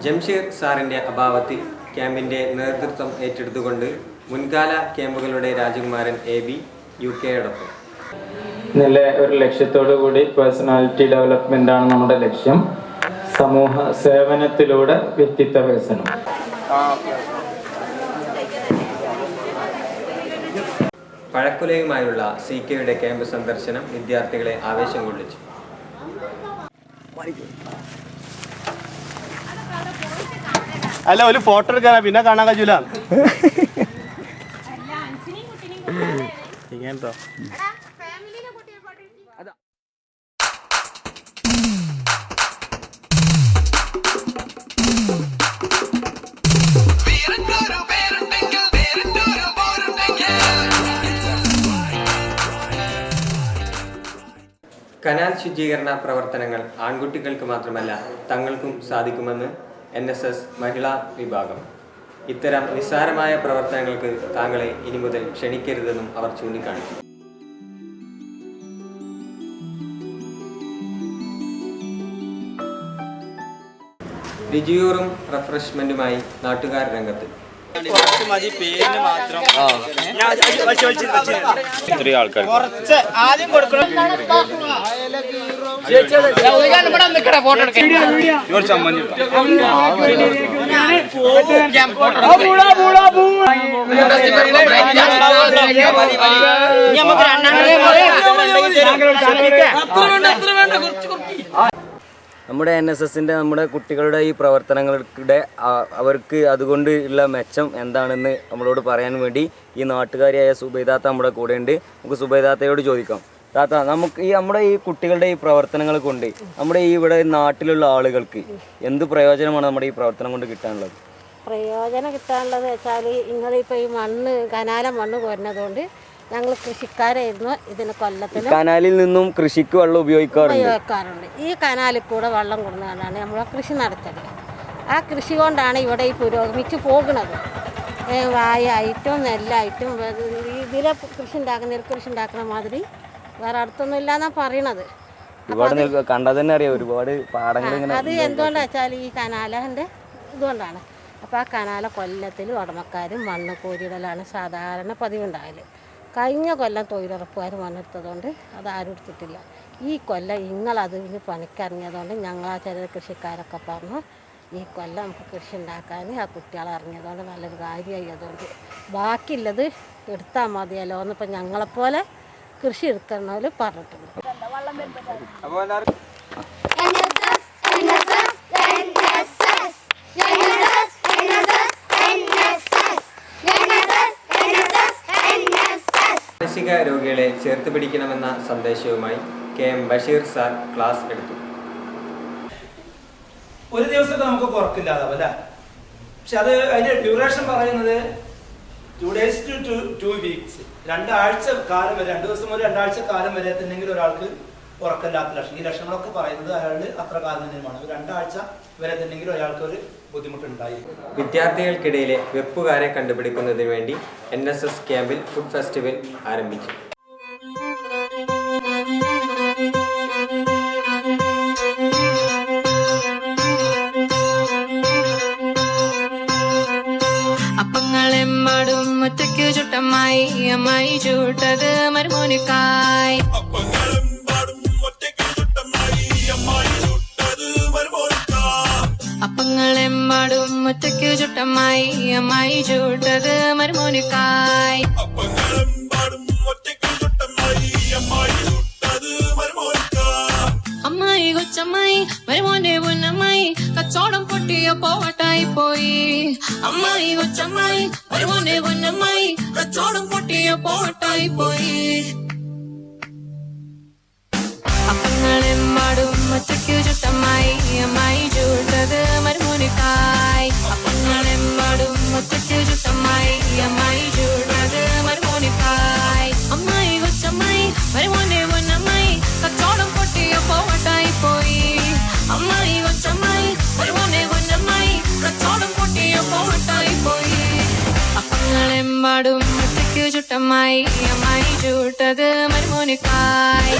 ജംഷീർ സാറിൻ്റെ അഭാവത്തിൽ ക്യാമ്പിൻ്റെ നേതൃത്വം ഏറ്റെടുത്തുകൊണ്ട് മുൻകാല ക്യാമ്പുകളുടെ രാജകുമാരൻ AB UK നല്ല ഒരു ലക്ഷ്യത്തോടു കൂടി പേഴ്സണാലിറ്റി ഡെവലപ്മെൻ്റ് ആണ് നമ്മുടെ ലക്ഷ്യം. സമൂഹ സേവനത്തിലൂടെ വ്യക്തിത്വ വികസനം. പഴക്കുലയുമായുള്ള CKയുടെ ക്യാമ്പ് സന്ദർശനം വിദ്യാർത്ഥികളെ ആവേശം കൊള്ളിച്ചു. അല്ല ഒരു ഫോട്ടോ എടുക്കാനാ, പിന്നെ കാണാൻ കഴിയൂല. ഇങ്ങനട്ടോ കനാൽ ശുചീകരണ പ്രവർത്തനങ്ങൾ ആൺകുട്ടികൾക്ക് മാത്രമല്ല തങ്ങൾക്കും സാധിക്കുമെന്ന് NSS മഹിളാ വിഭാഗം. ഇത്തരം നിസ്സാരമായ പ്രവർത്തനങ്ങൾക്ക് താങ്കളെ ഇനി മുതൽ ക്ഷണിക്കരുതെന്നും അവർ ചൂണ്ടിക്കാണിച്ചു. രുചിയൂറും റിഫ്രഷ്മെന്റുമായി നാട്ടുകാർ രംഗത്ത്. ആദ്യം കൊടുക്കണം. നമ്മുടെ NSSൻ്റെ നമ്മുടെ കുട്ടികളുടെ ഈ പ്രവർത്തനങ്ങളുടെ അവർക്ക് അതുകൊണ്ട് ഉള്ള മെച്ചം എന്താണെന്ന് നമ്മളോട് പറയാൻ വേണ്ടി ഈ നാട്ടുകാരിയായ സുബൈദാത്ത നമ്മുടെ കൂടെ ഉണ്ട്. നമുക്ക് സുബൈദാത്തയോട് ചോദിക്കാം. താത്ത, നമുക്ക് നമ്മുടെ ഈ കുട്ടികളുടെ ഈ പ്രവർത്തനങ്ങൾ കൊണ്ട് നമ്മുടെ ഈ ഇവിടെ നാട്ടിലുള്ള ആളുകൾക്ക് എന്ത് പ്രയോജനമാണ് നമ്മുടെ ഈ പ്രവർത്തനം കൊണ്ട് കിട്ടാനുള്ളത്? പ്രയോജനം കിട്ടാനുള്ളത് വെച്ചാൽ ഇങ്ങളിപ്പോൾ ഈ കനാല മണ്ണ് കോരുന്നതുകൊണ്ട് ഞങ്ങൾ കൃഷിക്കാരായിരുന്നു. ഇതിന് കൊല്ലത്തിൽ കനാലിൽ നിന്നും കൃഷിക്ക് വെള്ളം ഉപയോഗിക്കാറുണ്ട്. ഈ കനാലിൽ കൂടെ വെള്ളം കൊടുക്കുന്നതാണ് നമ്മൾ കൃഷി നടത്തല്. ആ കൃഷി കൊണ്ടാണ് ഇവിടെ ഈ പുരോഗമിച്ച് പോകുന്നത്. വായായിട്ടും നെല്ലായിട്ടും ഇതിലെ കൃഷി ഉണ്ടാക്കുന്ന നെൽകൃഷി ഉണ്ടാക്കുന്ന മാതിരി വേറെ അടുത്തൊന്നും ഇല്ലാന്നാണ് പറയണത്. കണ്ടാൽ തന്നെ അറിയാം ഒരുപാട് പാടങ്ങൾ. അത് എന്തുകൊണ്ടാ വെച്ചാൽ ഈ കനാലിൻ്റെ ഇതുകൊണ്ടാണ്. അപ്പോൾ ആ കനാല കൊല്ലത്തിൽ ഉടമക്കാരും മണ്ണ് കോരിയിടലാണ് സാധാരണ പതിവുണ്ടാകല്. കഴിഞ്ഞ കൊല്ലം തൊഴിലുറപ്പുകാർ മണ്ണെടുത്തതുകൊണ്ട് അതാരും എടുത്തിട്ടില്ല. ഈ കൊല്ലം നിങ്ങളതിന് പണിക്കിറങ്ങിയതുകൊണ്ട് ഞങ്ങൾ ആ ചില കൃഷിക്കാരൊക്കെ പറഞ്ഞു ഈ കൊല്ലം നമുക്ക് കൃഷി ഉണ്ടാക്കാൻ ആ കുട്ടികളെ ഇറങ്ങിയതുകൊണ്ട് നല്ലൊരു കാര്യമായി. അതുകൊണ്ട് ബാക്കിയുള്ളത് എടുത്താൽ മതിയല്ലോ എന്നിപ്പോൾ ഞങ്ങളെപ്പോലെ കൃഷി എടുക്കുന്നവർ പറഞ്ഞിട്ടുണ്ട്. NSS മാനസിക രോഗികളെ ചേർത്ത് പിടിക്കണമെന്ന സന്ദേശവുമായി KM ബഷീർ സാർ ക്ലാസ് എടുത്തു. ഒരു ദിവസത്തെ നമുക്ക് കുറക്കില്ലാതാവും അല്ലേ? പക്ഷെ അത് അതിന്റെ ഡ്യൂറേഷൻ പറയുന്നത് 2 days to 2 weeks, 2 ആഴ്ച കാലം വരെ, 2 ദിവസം മുതൽ 2 ആഴ്ച കാലം വരെ തന്നെങ്കിൽ ഒരാൾക്ക് ഉറക്കമില്ലാത്ത ലക്ഷണം. ഈ ലക്ഷണങ്ങളൊക്കെ പറയുന്നത് അയാളുടെ അത്ര കാലം തന്നെയാണ്. 2 ആഴ്ച വരെ തന്നെങ്കിൽ ഒരാൾക്ക് ഒരു ബുദ്ധിമുട്ടുണ്ടായിരിക്കും. വിദ്യാർത്ഥികൾക്കിടയിലെ വെപ്പുകാരെ കണ്ടുപിടിക്കുന്നതിന് വേണ്ടി NSS ക്യാമ്പിൽ ഫുഡ് ഫെസ്റ്റിവൽ ആരംഭിച്ചു. അപ്പങ്ങളെമ്പാടും ഒറ്റയ്ക്കു ചുട്ടമ്മായി, അമ്മായി ചൂട്ടത് മരുമോനിക്കായി. അപ്പങ്ങളെമ്പാടും ഒറ്റയ്ക്കു ചുട്ടമ്മായി, അമ്മായി ചൂട്ടത് മരുമോനിക്കായി. അമ്മായി കൊച്ചമ്മായി മരുമോന്റെ പൊന്നമ്മായി, കച്ചോടം പൊട്ടിയ പോവട്ടായി പോയി. അമ്മായി കൊച്ചമ്മായി മരുമോന്റെ പൊന്നമ്മായി, കച്ചോടം പൊട്ടിയ പോവട്ടായി പോയി. അപ്പങ്ങളെമ്പാടും ഒറ്റയ്ക്കു ചുട്ടമ്മായി, അമ്മായി ചൂട്ടത് മരുമോനിക്കായി. അപ്പങ്ങളെമ്പാടും ഒറ്റയ്ക്കു ചുട്ടമ്മായി, അമ്മായി ചൂട്ടത് മരുമോനിക്കായി. അമ്മായി കൊച്ചമ്മായി മരുമോന്റെ പൊന്നമ്മായി, കച്ചോടം പൊട്ടിയ പോവട്ടായി പോയി. അമ്മായി കൊച്ചമ്മായി മരുമോന്റെ പൊന്നമ്മായി, കച്ചോടം പൊട്ടിയ പോവട്ടായി പോയി. അപ്പങ്ങളെമ്പാടും ഒറ്റയ്ക്കു ചുട്ടമ്മായി, അമ്മായി ചൂട്ടത് മരുമോനിക്കായി.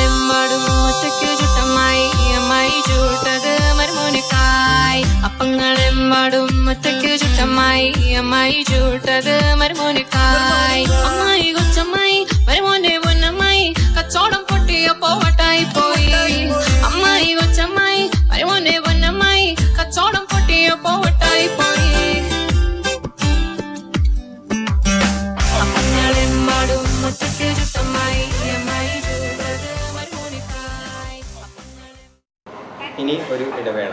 അപ്പങ്ങളെമ്പാടും ഒറ്റയ്ക്കു ചുട്ടമ്മായി, അമ്മായി ചൂട്ടത് മരുമോനിക്കായി. അപ്പങ്ങളെമ്പാടും ഒറ്റയ്ക്കു ചുട്ടമ്മായി, അമ്മായി ചൂട്ടത് മരുമോനിക്കായി. അമ്മായി കൊച്ചമ്മായി മരുമോന്റെ പൊന്നമ്മായി, കച്ചോടം പൊട്ടിയ പോവട്ടായി പോയി. അമ്മായി കൊച്ചമ്മായി മരുമോന്റെ പൊന്നമ്മായി, കച്ചോടം പൊട്ടിയ പോവട്ടായി പോയി. അപ്പങ്ങളെമ്പാടും ഒറ്റയ്ക്കു ചുട്ടമ്മായി, അമ്മായി ചൂട്ടത് മരുമോനിക്കായി. ഇനി ഒരു ഇടവേള.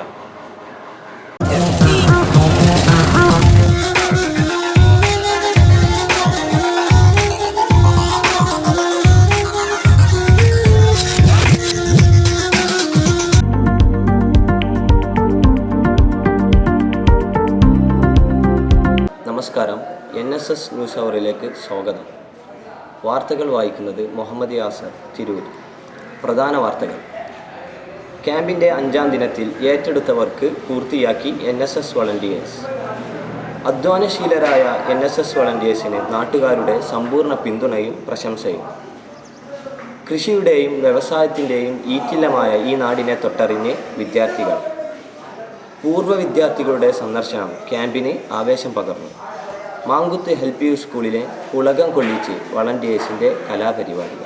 നമസ്കാരം. NSS ന്യൂസ് അവറിലേക്ക് സ്വാഗതം. വാർത്തകൾ വായിക്കുന്നത് മുഹമ്മദ് യാസർ, തിരൂർ. പ്രധാന വാർത്തകൾ. ക്യാമ്പിൻ്റെ 5ാം ദിനത്തിൽ ഏറ്റെടുത്തവർക്ക് പൂർത്തിയാക്കി NSS വളണ്ടിയേഴ്സ്. അധ്വാനശീലരായ NSS വളണ്ടിയേഴ്സിന് നാട്ടുകാരുടെ സമ്പൂർണ്ണ പിന്തുണയും പ്രശംസയും. കൃഷിയുടെയും വ്യവസായത്തിൻ്റെയും ഈറ്റില്ലമായ ഈ നാടിനെ തൊട്ടറിഞ്ഞ് വിദ്യാർത്ഥികൾ. പൂർവ്വ വിദ്യാർത്ഥികളുടെ സന്ദർശനം ക്യാമ്പിന് ആവേശം പകർന്നു. മാങ്കുത്ത് HELP-U സ്കൂളിലെ ഉലകം കൊള്ളിച്ച് വളണ്ടിയേഴ്സിൻ്റെ കലാപരിപാടികൾ.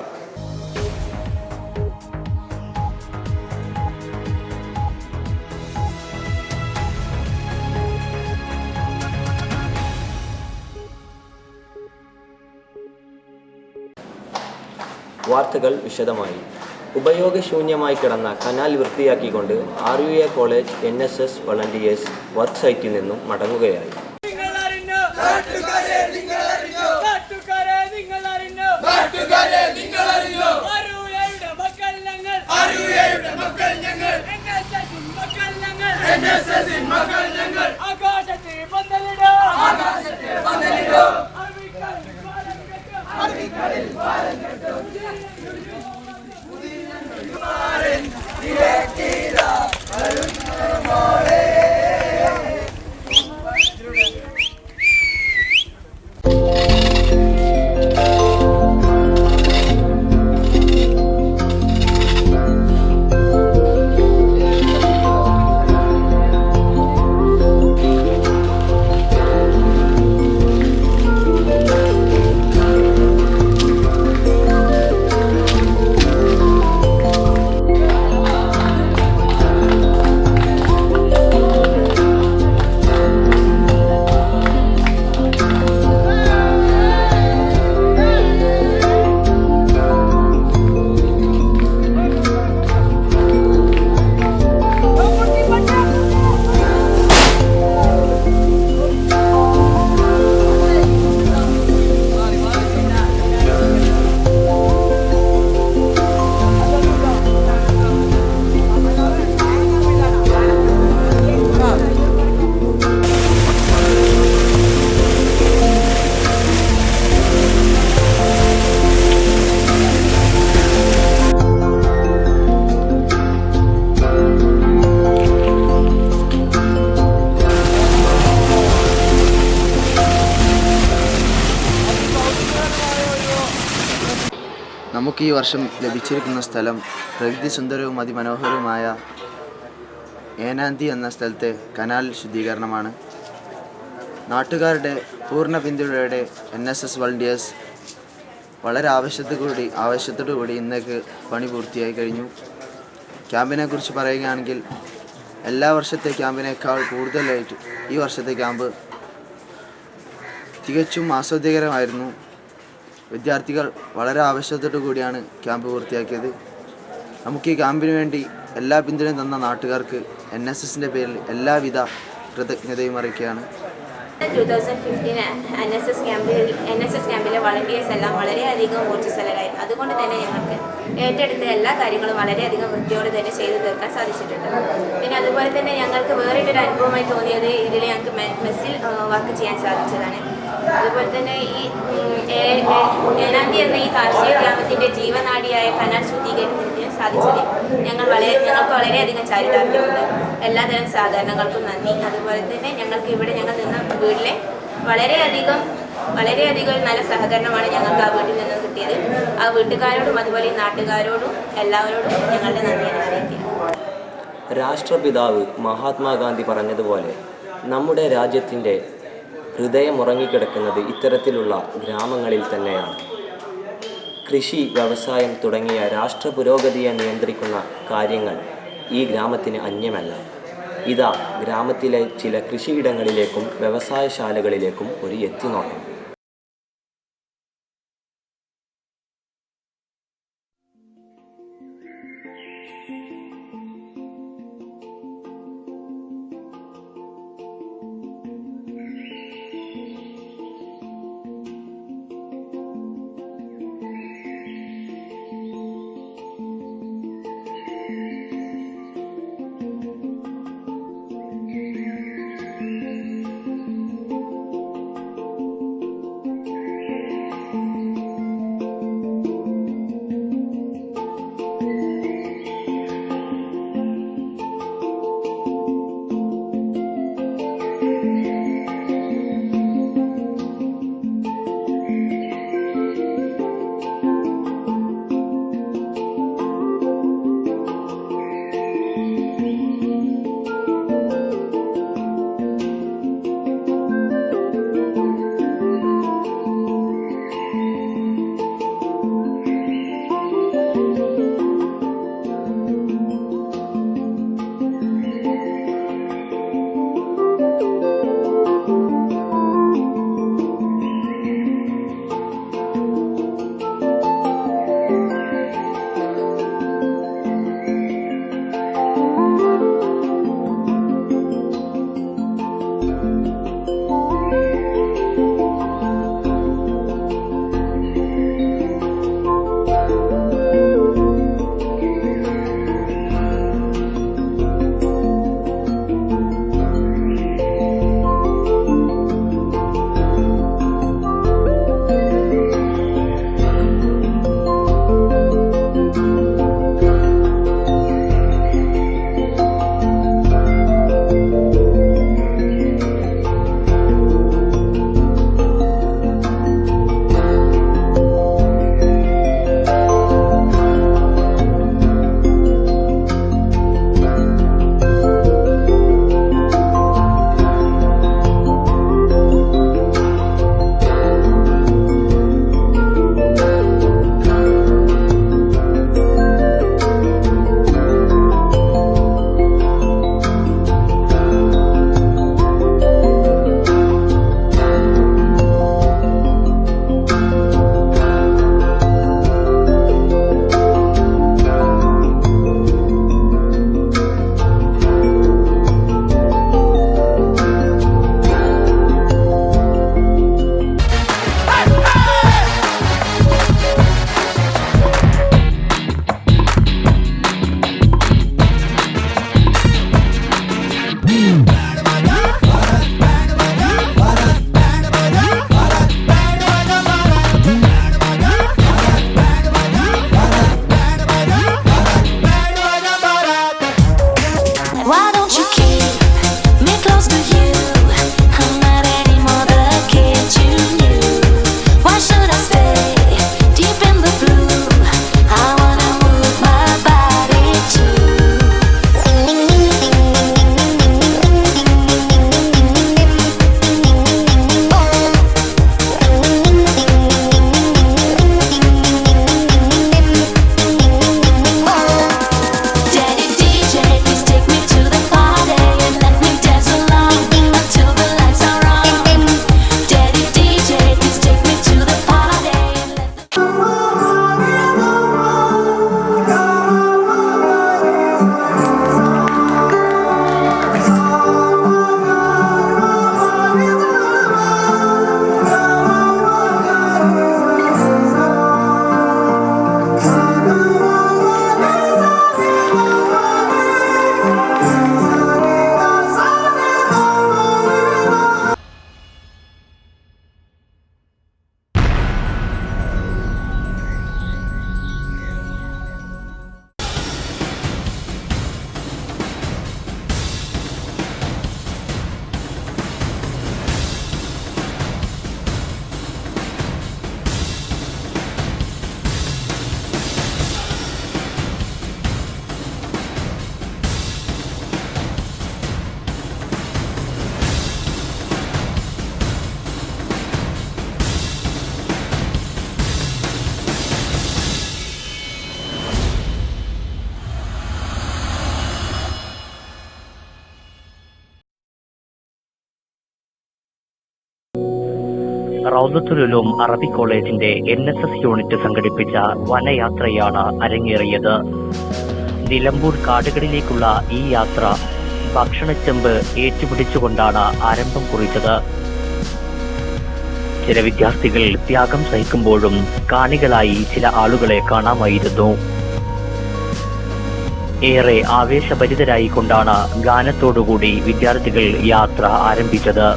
വാർത്തകൾ വിശദമായി. ഉപയോഗശൂന്യമായി കിടന്ന കനാൽ വൃത്തിയാക്കിക്കൊണ്ട് RUA college NSS volunteers work സൈറ്റിൽ നിന്നും മടങ്ങുകയായി. നമുക്ക് ഈ വർഷം ലഭിച്ചിരിക്കുന്ന സ്ഥലം പ്രകൃതി സുന്ദരവും അതിമനോഹരവുമായ ഏനാന്തി എന്ന സ്ഥലത്തെ കനാൽ ശുദ്ധീകരണമാണ്. നാട്ടുകാരുടെ പൂർണ്ണ പിന്തുണയോടെ NSS വളണ്ടിയേഴ്സ് വളരെ ആവശ്യത്തോടു കൂടി ഇന്നേക്ക് പണി പൂർത്തിയായി കഴിഞ്ഞു. ക്യാമ്പിനെ കുറിച്ച് പറയുകയാണെങ്കിൽ എല്ലാ വർഷത്തെ ക്യാമ്പിനേക്കാൾ കൂടുതലായിട്ട് ഈ വർഷത്തെ ക്യാമ്പ് തികച്ചും ആസ്വാദ്യകരമായിരുന്നു. വിദ്യാർത്ഥികൾ വളരെ ആവശ്യത്തോടു കൂടിയാണ് ക്യാമ്പ് പൂർത്തിയാക്കിയത്. നമുക്ക് ഈ ക്യാമ്പിന് വേണ്ടി എല്ലാ പിന്തുണയും തന്ന നാട്ടുകാർക്ക് NSSൻ്റെ പേരിൽ എല്ലാവിധ കൃതജ്ഞതയും അറിയിക്കുകയാണ്. 2015 NSS ക്യാമ്പിലെ വളണ്ടിയേഴ്സ് എല്ലാം വളരെയധികം ഊർജ്ജസ്വലരായിരുന്നു. അതുകൊണ്ട് തന്നെ ഞങ്ങൾക്ക് ഏറ്റെടുത്ത എല്ലാ കാര്യങ്ങളും വളരെയധികം വൃത്തിയോടെ തന്നെ ചെയ്തു തീർക്കാൻ സാധിച്ചിട്ടുണ്ട്. പിന്നെ അതുപോലെ തന്നെ ഞങ്ങൾക്ക് വേറിട്ടൊരു അനുഭവമായി തോന്നിയത് ഇതിൽ ഞങ്ങൾക്ക് മെസ്സിൽ വർക്ക് ചെയ്യാൻ സാധിച്ചതാണ്. അതുപോലെ തന്നെ ഈ ഏനാന്തി എന്ന ഈ കാർഷിക ഗ്രാമത്തിൻ്റെ ജീവനാഡിയായ കനാൽ ശുദ്ധീകരിക്കുന്നതിന് സാധിച്ചത് ഞങ്ങൾക്ക് വളരെയധികം ചാരിതാർത്ഥ്യമുണ്ട്. എല്ലാതരം സാധാരണങ്ങൾക്കും നന്ദി. അതുപോലെ തന്നെ ഞങ്ങൾക്ക് ഇവിടെ ഞങ്ങൾ നിന്ന വീട്ടിലെ വളരെയധികം നല്ല സഹകരണമാണ് ഞങ്ങൾക്ക് ആ വീട്ടിൽ നിന്ന് കിട്ടിയത്. ആ വീട്ടുകാരോടും അതുപോലെ ഈ നാട്ടുകാരോടും എല്ലാവരോടും ഞങ്ങളുടെ നന്ദി അറിയിക്കുക. രാഷ്ട്രപിതാവ് മഹാത്മാഗാന്ധി പറഞ്ഞതുപോലെ നമ്മുടെ രാജ്യത്തിൻ്റെ ഹൃദയം ഉറങ്ങിക്കിടക്കുന്നത് ഇത്തരത്തിലുള്ള ഗ്രാമങ്ങളിൽ തന്നെയാണ്. കൃഷി, വ്യവസായം തുടങ്ങിയ രാഷ്ട്ര പുരോഗതിയെ നിയന്ത്രിക്കുന്ന കാര്യങ്ങൾ ഈ ഗ്രാമത്തിന് അന്യമല്ല. ഇതാ ഗ്രാമത്തിലെ ചില കൃഷിയിടങ്ങളിലേക്കും വ്യവസായശാലകളിലേക്കും ഒരു എത്തിനോട്ടം. റൗദത്തുൽ ഉലൂം അറബി കോളേജിന്റെ NSS യൂണിറ്റ് സംഘടിപ്പിച്ച വനയാത്രയാണ് അരങ്ങേറിയത്. നിലമ്പൂർ കാടുകളിലേക്കുള്ള ഈ യാത്ര ഭക്ഷണച്ചെമ്പ് ഏറ്റുപിടിച്ചുകൊണ്ടാണ് ആരംഭം കുറിച്ചത്. ചില വിദ്യാർത്ഥികൾ ത്യാഗം സഹിക്കുമ്പോഴും കാണികളായി ചില ആളുകളെ കാണാമായിരുന്നു. ഏറെ ആവേശഭരിതരായിക്കൊണ്ടാണ് ഗാനത്തോടുകൂടി വിദ്യാർത്ഥികൾ യാത്ര ആരംഭിച്ചത്.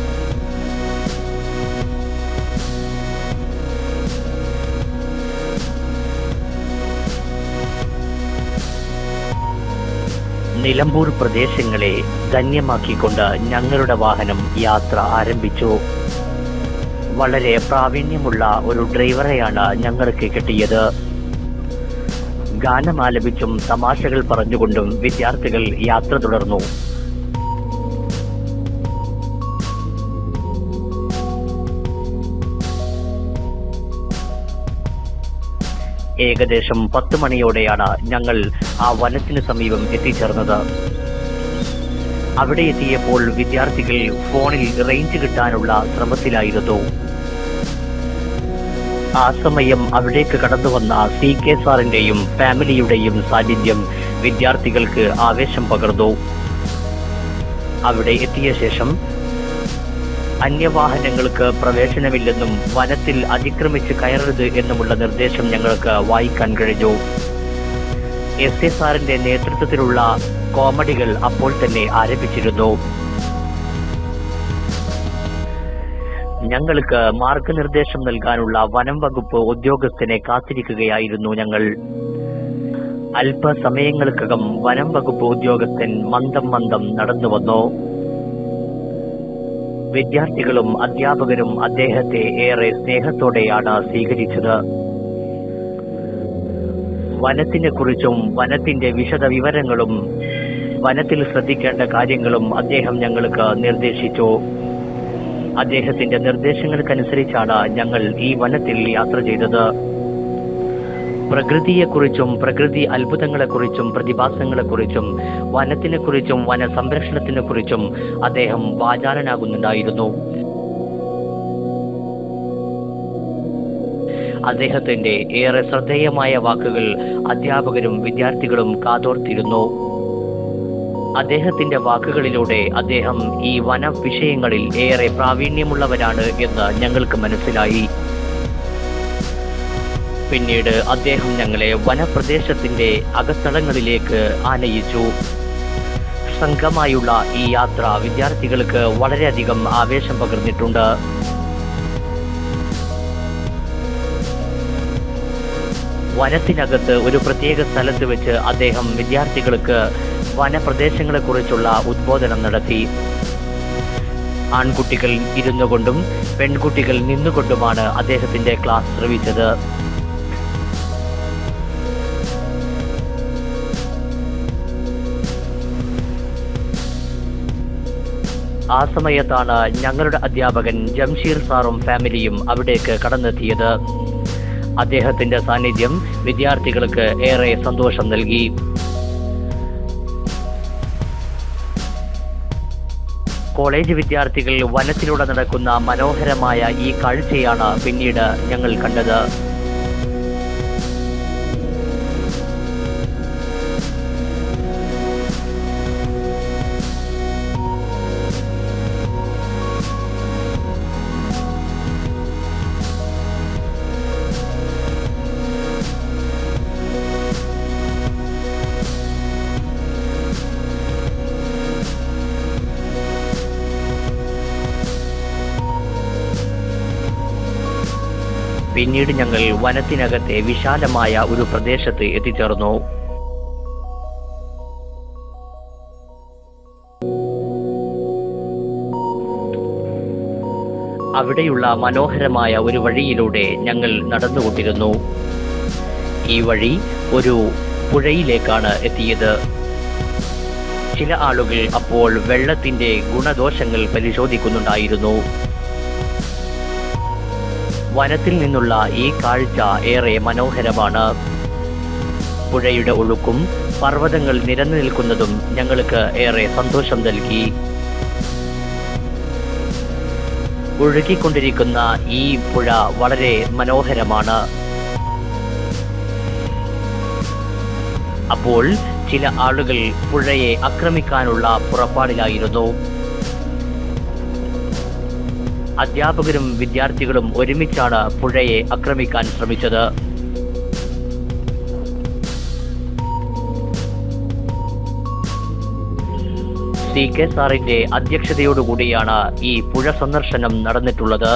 നിലമ്പൂർ പ്രദേശങ്ങളെ ധന്യമാക്കിക്കൊണ്ട് ഞങ്ങളുടെ വാഹനം യാത്ര ആരംഭിച്ചു. വളരെ പ്രാവീണ്യമുള്ള ഒരു ഡ്രൈവറെയാണ് ഞങ്ങൾക്ക് കിട്ടിയത്. ഗാനമാലപിച്ചും തമാശകൾ പറഞ്ഞുകൊണ്ടും വിദ്യാർത്ഥികൾ യാത്ര തുടർന്നു. ഏകദേശം 10 മണിയോടെയാണ് ഞങ്ങൾ ആ വനത്തിന് സമീപം എത്തിച്ചേർന്നത്. അവിടെ എത്തിയപ്പോൾ വിദ്യാർത്ഥികൾ ഫോണിൽ റേഞ്ച് കിട്ടാനുള്ള ശ്രമത്തിലായിരുന്നു. ആ സമയം അവിടേക്ക് കടന്നു വന്ന CK സാറിന്റെയും ഫാമിലിയുടെയും സാന്നിധ്യം വിദ്യാർത്ഥികൾക്ക് ആവേശം പകർന്നു. അവിടെ എത്തിയ ശേഷം അന്യവാഹനങ്ങൾക്ക് പ്രവേശനമില്ലെന്നും വനത്തിൽ അതിക്രമിച്ച് കയറരുത് എന്നുമുള്ള നിർദ്ദേശം ഞങ്ങൾക്ക് വായിക്കാൻ കഴിഞ്ഞു. SA സാറിന്റെ നേതൃത്വത്തിലുള്ള കോമഡികൾ അപ്പോൾ തന്നെ ആരംഭിച്ചിരുന്നു. ഞങ്ങൾക്ക് മാർഗനിർദ്ദേശം നൽകാനുള്ള വനം വകുപ്പ് ഉദ്യോഗസ്ഥനെ കാത്തിരിക്കുകയായിരുന്നു ഞങ്ങൾ. അല്പസമയങ്ങൾക്കകം വനം വകുപ്പ് ഉദ്യോഗസ്ഥൻ മന്ദം നടന്നു വന്നു. വിദ്യാർത്ഥികളും അധ്യാപകരും അദ്ദേഹത്തെ ഏറെ സ്നേഹത്തോടെയാണ് സ്വീകരിച്ചത്. വനത്തിനെ കുറിച്ചും വനത്തിന്റെ വിശദ വിവരങ്ങളും വനത്തിൽ ശ്രദ്ധിക്കേണ്ട കാര്യങ്ങളും അദ്ദേഹം ഞങ്ങൾക്ക് നിർദ്ദേശിച്ചു. അദ്ദേഹത്തിന്റെ നിർദ്ദേശങ്ങൾക്കനുസരിച്ചാണ് ഞങ്ങൾ ഈ വനത്തിൽ യാത്ര ചെയ്തത്. പ്രകൃതിയെക്കുറിച്ചും പ്രകൃതി അത്ഭുതങ്ങളെക്കുറിച്ചും പ്രതിഭാസങ്ങളെക്കുറിച്ചും വനത്തിനെക്കുറിച്ചും വനസംരക്ഷണത്തിനെക്കുറിച്ചും അദ്ദേഹം വാചാലനാകുന്നുണ്ടായിരുന്നു. അദ്ദേഹത്തിന്റെ ഏറെ ശ്രദ്ധേയമായ വാക്കുകൾ അധ്യാപകരും വിദ്യാർത്ഥികളും കാതോർത്തിരുന്നു. അദ്ദേഹത്തിന്റെ വാക്കുകളിലൂടെ അദ്ദേഹം ഈ വന വിഷയങ്ങളിൽ ഏറെ പ്രാവീണ്യമുള്ളവരാണ് എന്ന് ഞങ്ങൾക്ക് മനസ്സിലായി. പിന്നീട് അദ്ദേഹം ഞങ്ങളെ വനപ്രദേശത്തിന്റെ അകത്തളങ്ങളിലേക്ക് ആനയിച്ചു. സംഘമായുള്ള ഈ യാത്ര വിദ്യാർത്ഥികൾക്ക് വളരെയധികം ആവേശം പകർന്നിട്ടുണ്ട്. വനത്തിനകത്ത് ഒരു പ്രത്യേക സ്ഥലത്ത് വെച്ച് അദ്ദേഹം വിദ്യാർത്ഥികൾക്ക് വനപ്രദേശങ്ങളെക്കുറിച്ചുള്ള ഉദ്ബോധനം നടത്തി. ആൺകുട്ടികൾ ഇരുന്നുകൊണ്ടും പെൺകുട്ടികൾ നിന്നുകൊണ്ടുമാണ് അദ്ദേഹത്തിന്റെ ക്ലാസ് ശ്രവിച്ചത്. ആ സമയത്താണ് ഞങ്ങളുടെ അധ്യാപകൻ ജംഷീർ സാറും ഫാമിലിയും അവിടേക്ക് കടന്നെത്തിയത്. അദ്ദേഹത്തിന്റെ സാന്നിധ്യം വിദ്യാർത്ഥികൾക്ക് ഏറെ സന്തോഷം നൽകി. കോളേജ് വിദ്യാർത്ഥികൾ വനത്തിലൂടെ നടക്കുന്ന മനോഹരമായ ഈ കാഴ്ചയാണ് പിന്നീട് ഞങ്ങൾ കണ്ടത്. പിന്നീട് ഞങ്ങൾ വനത്തിനകത്തെ വിശാലമായ ഒരു പ്രദേശത്ത് എത്തിച്ചേർന്നു. അവിടെയുള്ള മനോഹരമായ ഒരു വഴിയിലൂടെ ഞങ്ങൾ നടന്നുകൊണ്ടിരുന്നു. ഈ വഴി ഒരു പുഴയിലേക്കാണ് എത്തിയത്. ചില ആളുകൾ അപ്പോൾ വെള്ളത്തിന്റെ ഗുണദോഷങ്ങൾ പരിശോധിക്കുന്നുണ്ടായിരുന്നു. വനത്തിൽ നിന്നുള്ള ഈ കാഴ്ച ഏറെ മനോഹരമാണ്. പുഴയുടെ ഒഴുക്കും പർവ്വതങ്ങൾ നിരന്നു നിൽക്കുന്നതും ഞങ്ങൾക്ക് ഏറെ സന്തോഷം നൽകി. ഒഴുകിക്കൊണ്ടിരിക്കുന്ന ഈ പുഴ വളരെ മനോഹരമാണ്. അപ്പോൾ ചില ആളുകൾ പുഴയെ ആക്രമിക്കാനുള്ള പുറപ്പാടിലായിരുന്നു. അധ്യാപകരും വിദ്യാർത്ഥികളും ഒരുമിച്ചാണ് പുഴയെ ആക്രമിക്കാൻ ശ്രമിച്ചത്. CK സാറിന്റെ അധ്യക്ഷതയോടുകൂടിയാണ് ഈ പുഴ സന്ദർശനം നടന്നിട്ടുള്ളത്.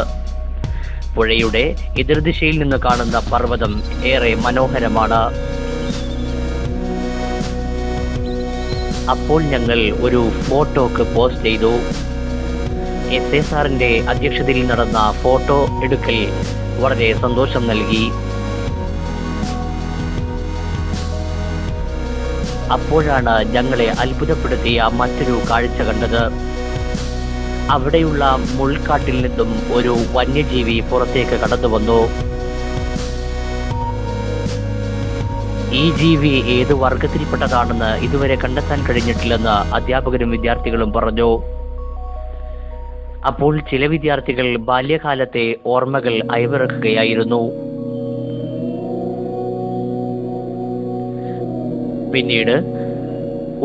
പുഴയുടെ എതിർദിശയിൽ നിന്ന് കാണുന്ന പർവ്വതം ഏറെ മനോഹരമാണ്. അപ്പോൾ ഞങ്ങൾ ഒരു ഫോട്ടോക്ക് പോസ്റ്റ് ചെയ്തു. SA സാറിന്റെ അധ്യക്ഷതയിൽ നടന്ന ഫോട്ടോ എടുക്കൽ വളരെ സന്തോഷം നൽകി. അപ്പോഴാണ് ഞങ്ങളെ അത്ഭുതപ്പെടുത്തിയ മറ്റൊരു കാഴ്ച കണ്ടത്. അവിടെയുള്ള മുൾക്കാട്ടിൽ നിന്നും ഒരു വന്യജീവി പുറത്തേക്ക് കടന്നു വന്നു. ഈ ജീവി ഏത് വർഗത്തിൽപ്പെട്ടതാണെന്ന് ഇതുവരെ കണ്ടെത്താൻ കഴിഞ്ഞിട്ടില്ലെന്ന് അധ്യാപകരും വിദ്യാർത്ഥികളും പറഞ്ഞു. അപ്പോൾ ചില വിദ്യാർത്ഥികൾ ബാല്യകാലത്തെ ഓർമ്മകൾ അയവിറക്കുകയായിരുന്നു. പിന്നീട്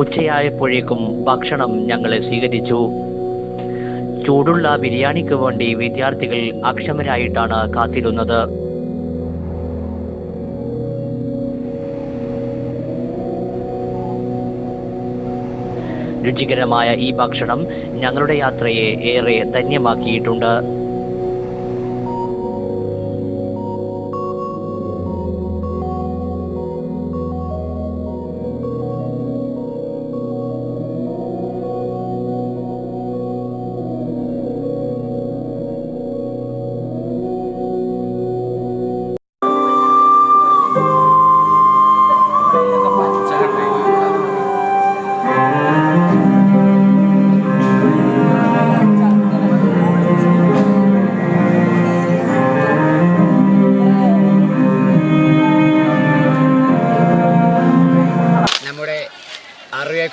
ഉച്ചയായപ്പോഴേക്കും ഭക്ഷണം ഞങ്ങളെ സ്വീകരിച്ചു. ചൂടുള്ള ബിരിയാണിക്ക് വേണ്ടി വിദ്യാർത്ഥികൾ അക്ഷമരായിട്ടാണ് കാത്തിരുന്നത്. രുചികരമായ ഈ ഭക്ഷണം ഞങ്ങളുടെ യാത്രയെ ഏറെ ധന്യമാക്കിയിട്ടുണ്ട്.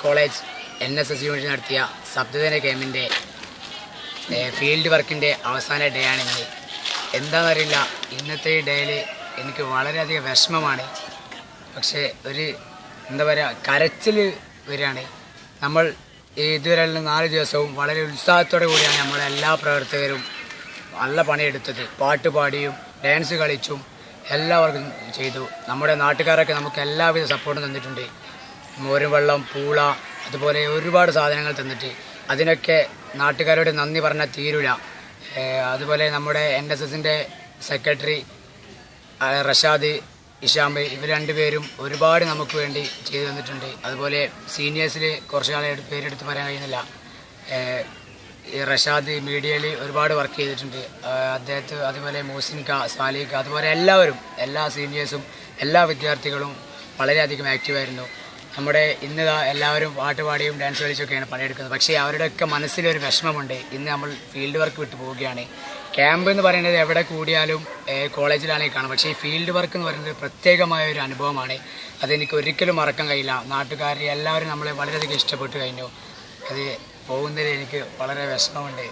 കോളേജ് NSS യൂണിറ്റ് നടത്തിയ സപ്തദിന ക്യാമ്പിൻ്റെ ഫീൽഡ് വർക്കിൻ്റെ അവസാന ഡേ ആണിന്ന്. എന്താണെന്നറിയില്ല, ഇന്നത്തെ ഈ ഡേയിൽ എനിക്ക് വളരെയധികം വിഷമമാണ്. പക്ഷേ ഒരു എന്താ പറയുക, കരച്ചിൽ വരികയാണ്. നമ്മൾ ഇതുവരെയുള്ള 4 ദിവസവും വളരെ ഉത്സാഹത്തോടു കൂടിയാണ് നമ്മളെല്ലാ പ്രവർത്തകരും നല്ല പണിയെടുത്തത്. പാട്ട് പാടിയും ഡാൻസ് കളിച്ചും എല്ലാവർക്കും ചെയ്തു. നമ്മുടെ നാട്ടുകാരൊക്കെ നമുക്ക് എല്ലാവിധ സപ്പോർട്ടും തന്നിട്ടുണ്ട്. മോരും വെള്ളം, പൂള, അതുപോലെ ഒരുപാട് സാധനങ്ങൾ തന്നിട്ട് അതിനൊക്കെ നാട്ടുകാരോട് നന്ദി പറഞ്ഞാൽ തീരില്ല. അതുപോലെ നമ്മുടെ NSSൻ്റെ സെക്രട്ടറി റഷാദ്, ഇഷാമ്പ്, ഇവർ രണ്ടുപേരും ഒരുപാട് നമുക്ക് വേണ്ടി ചെയ്തു തന്നിട്ടുണ്ട്. അതുപോലെ സീനിയേഴ്സിൽ കുറച്ച് ആളെ പേരെടുത്ത് പറയാൻ കഴിയുന്നില്ല. റഷാദ് മീഡിയയിൽ ഒരുപാട് വർക്ക് ചെയ്തിട്ടുണ്ട്. അദ്ദേഹത്തെ അതുപോലെ മോസിൻക, സാലിക, അതുപോലെ എല്ലാവരും, എല്ലാ സീനിയേഴ്സും എല്ലാ വിദ്യാർത്ഥികളും വളരെയധികം ആക്റ്റീവായിരുന്നു. നമ്മുടെ ഇന്ന് എല്ലാവരും പാട്ട് പാടിയും ഡാൻസ് കളിച്ചൊക്കെയാണ് പണിയെടുക്കുന്നത്. പക്ഷേ അവരുടെയൊക്കെ മനസ്സിലൊരു വിഷമമുണ്ട്. ഇന്ന് നമ്മൾ ഫീൽഡ് വർക്ക് വിട്ടു പോവുകയാണ്. ക്യാമ്പ് എന്ന് പറയുന്നത് എവിടെ കൂടിയാലും കോളേജിലാണെങ്കിൽ കാണാം. പക്ഷേ ഈ ഫീൽഡ് വർക്ക് എന്ന് പറയുന്നത് പ്രത്യേകമായ ഒരു അനുഭവമാണ്. അതെനിക്ക് ഒരിക്കലും മറക്കാൻ കഴിയില്ല. നാട്ടുകാർ എല്ലാവരും നമ്മളെ വളരെയധികം ഇഷ്ടപ്പെട്ടു കഴിഞ്ഞു. അത് പോകുന്നതിൽ എനിക്ക് വളരെ വിഷമമുണ്ട്.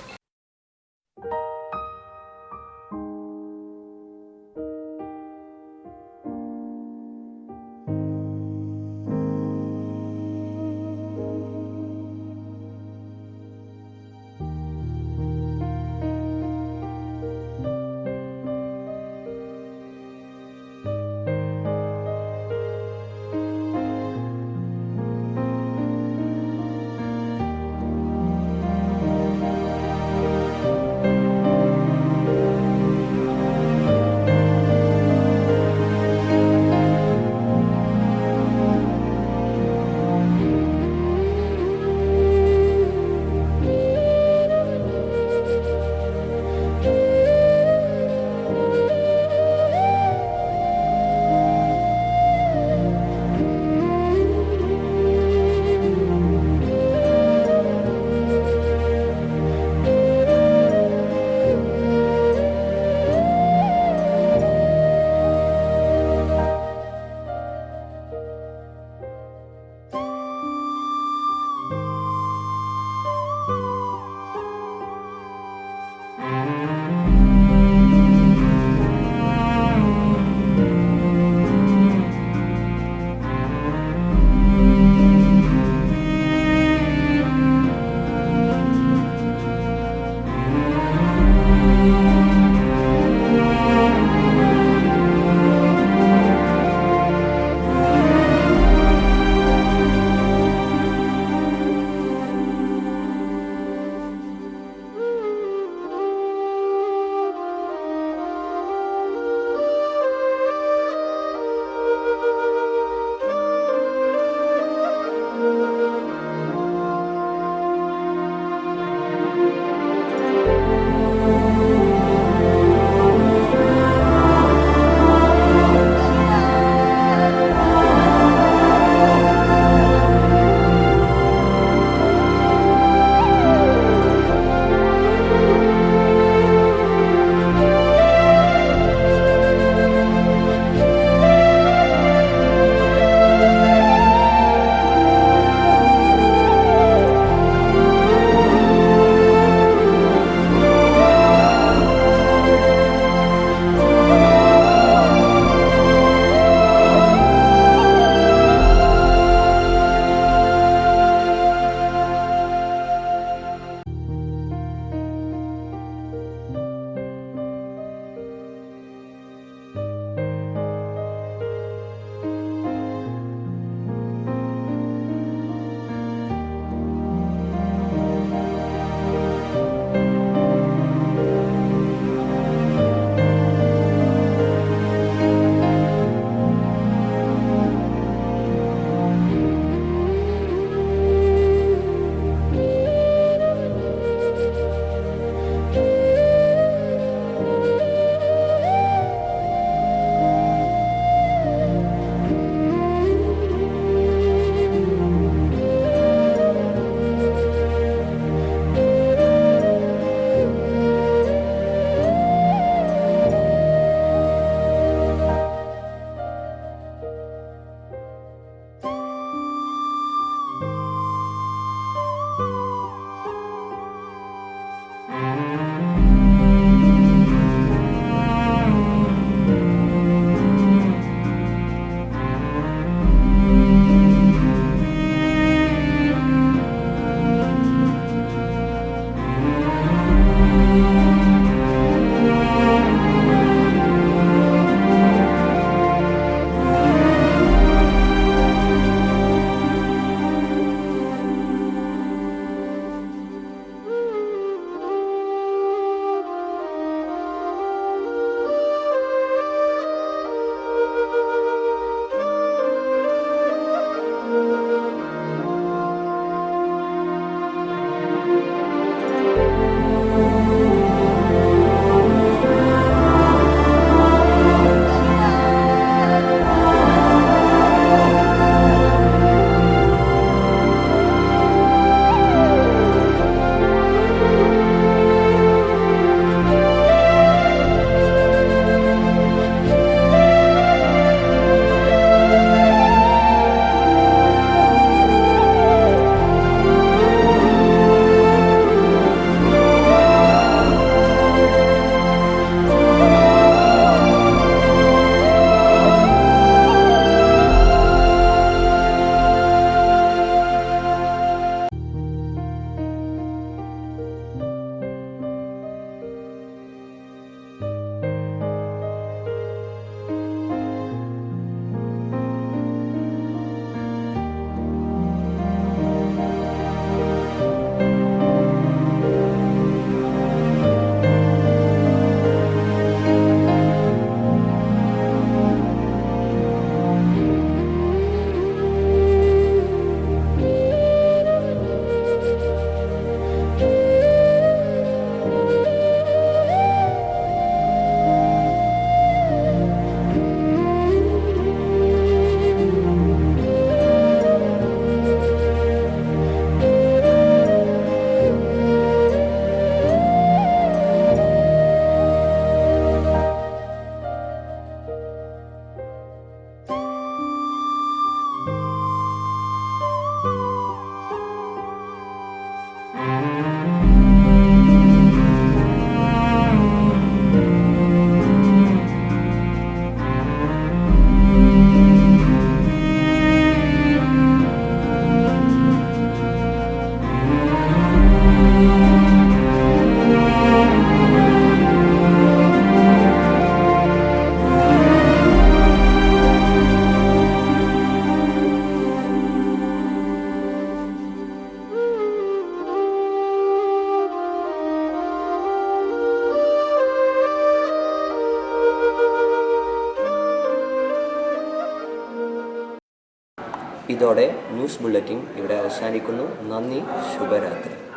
ഇതോടെ ന്യൂസ് ബുള്ളറ്റിൻ ഇവിടെ അവസാനിക്കുന്നു. നന്ദി, ശുഭരാത്രി.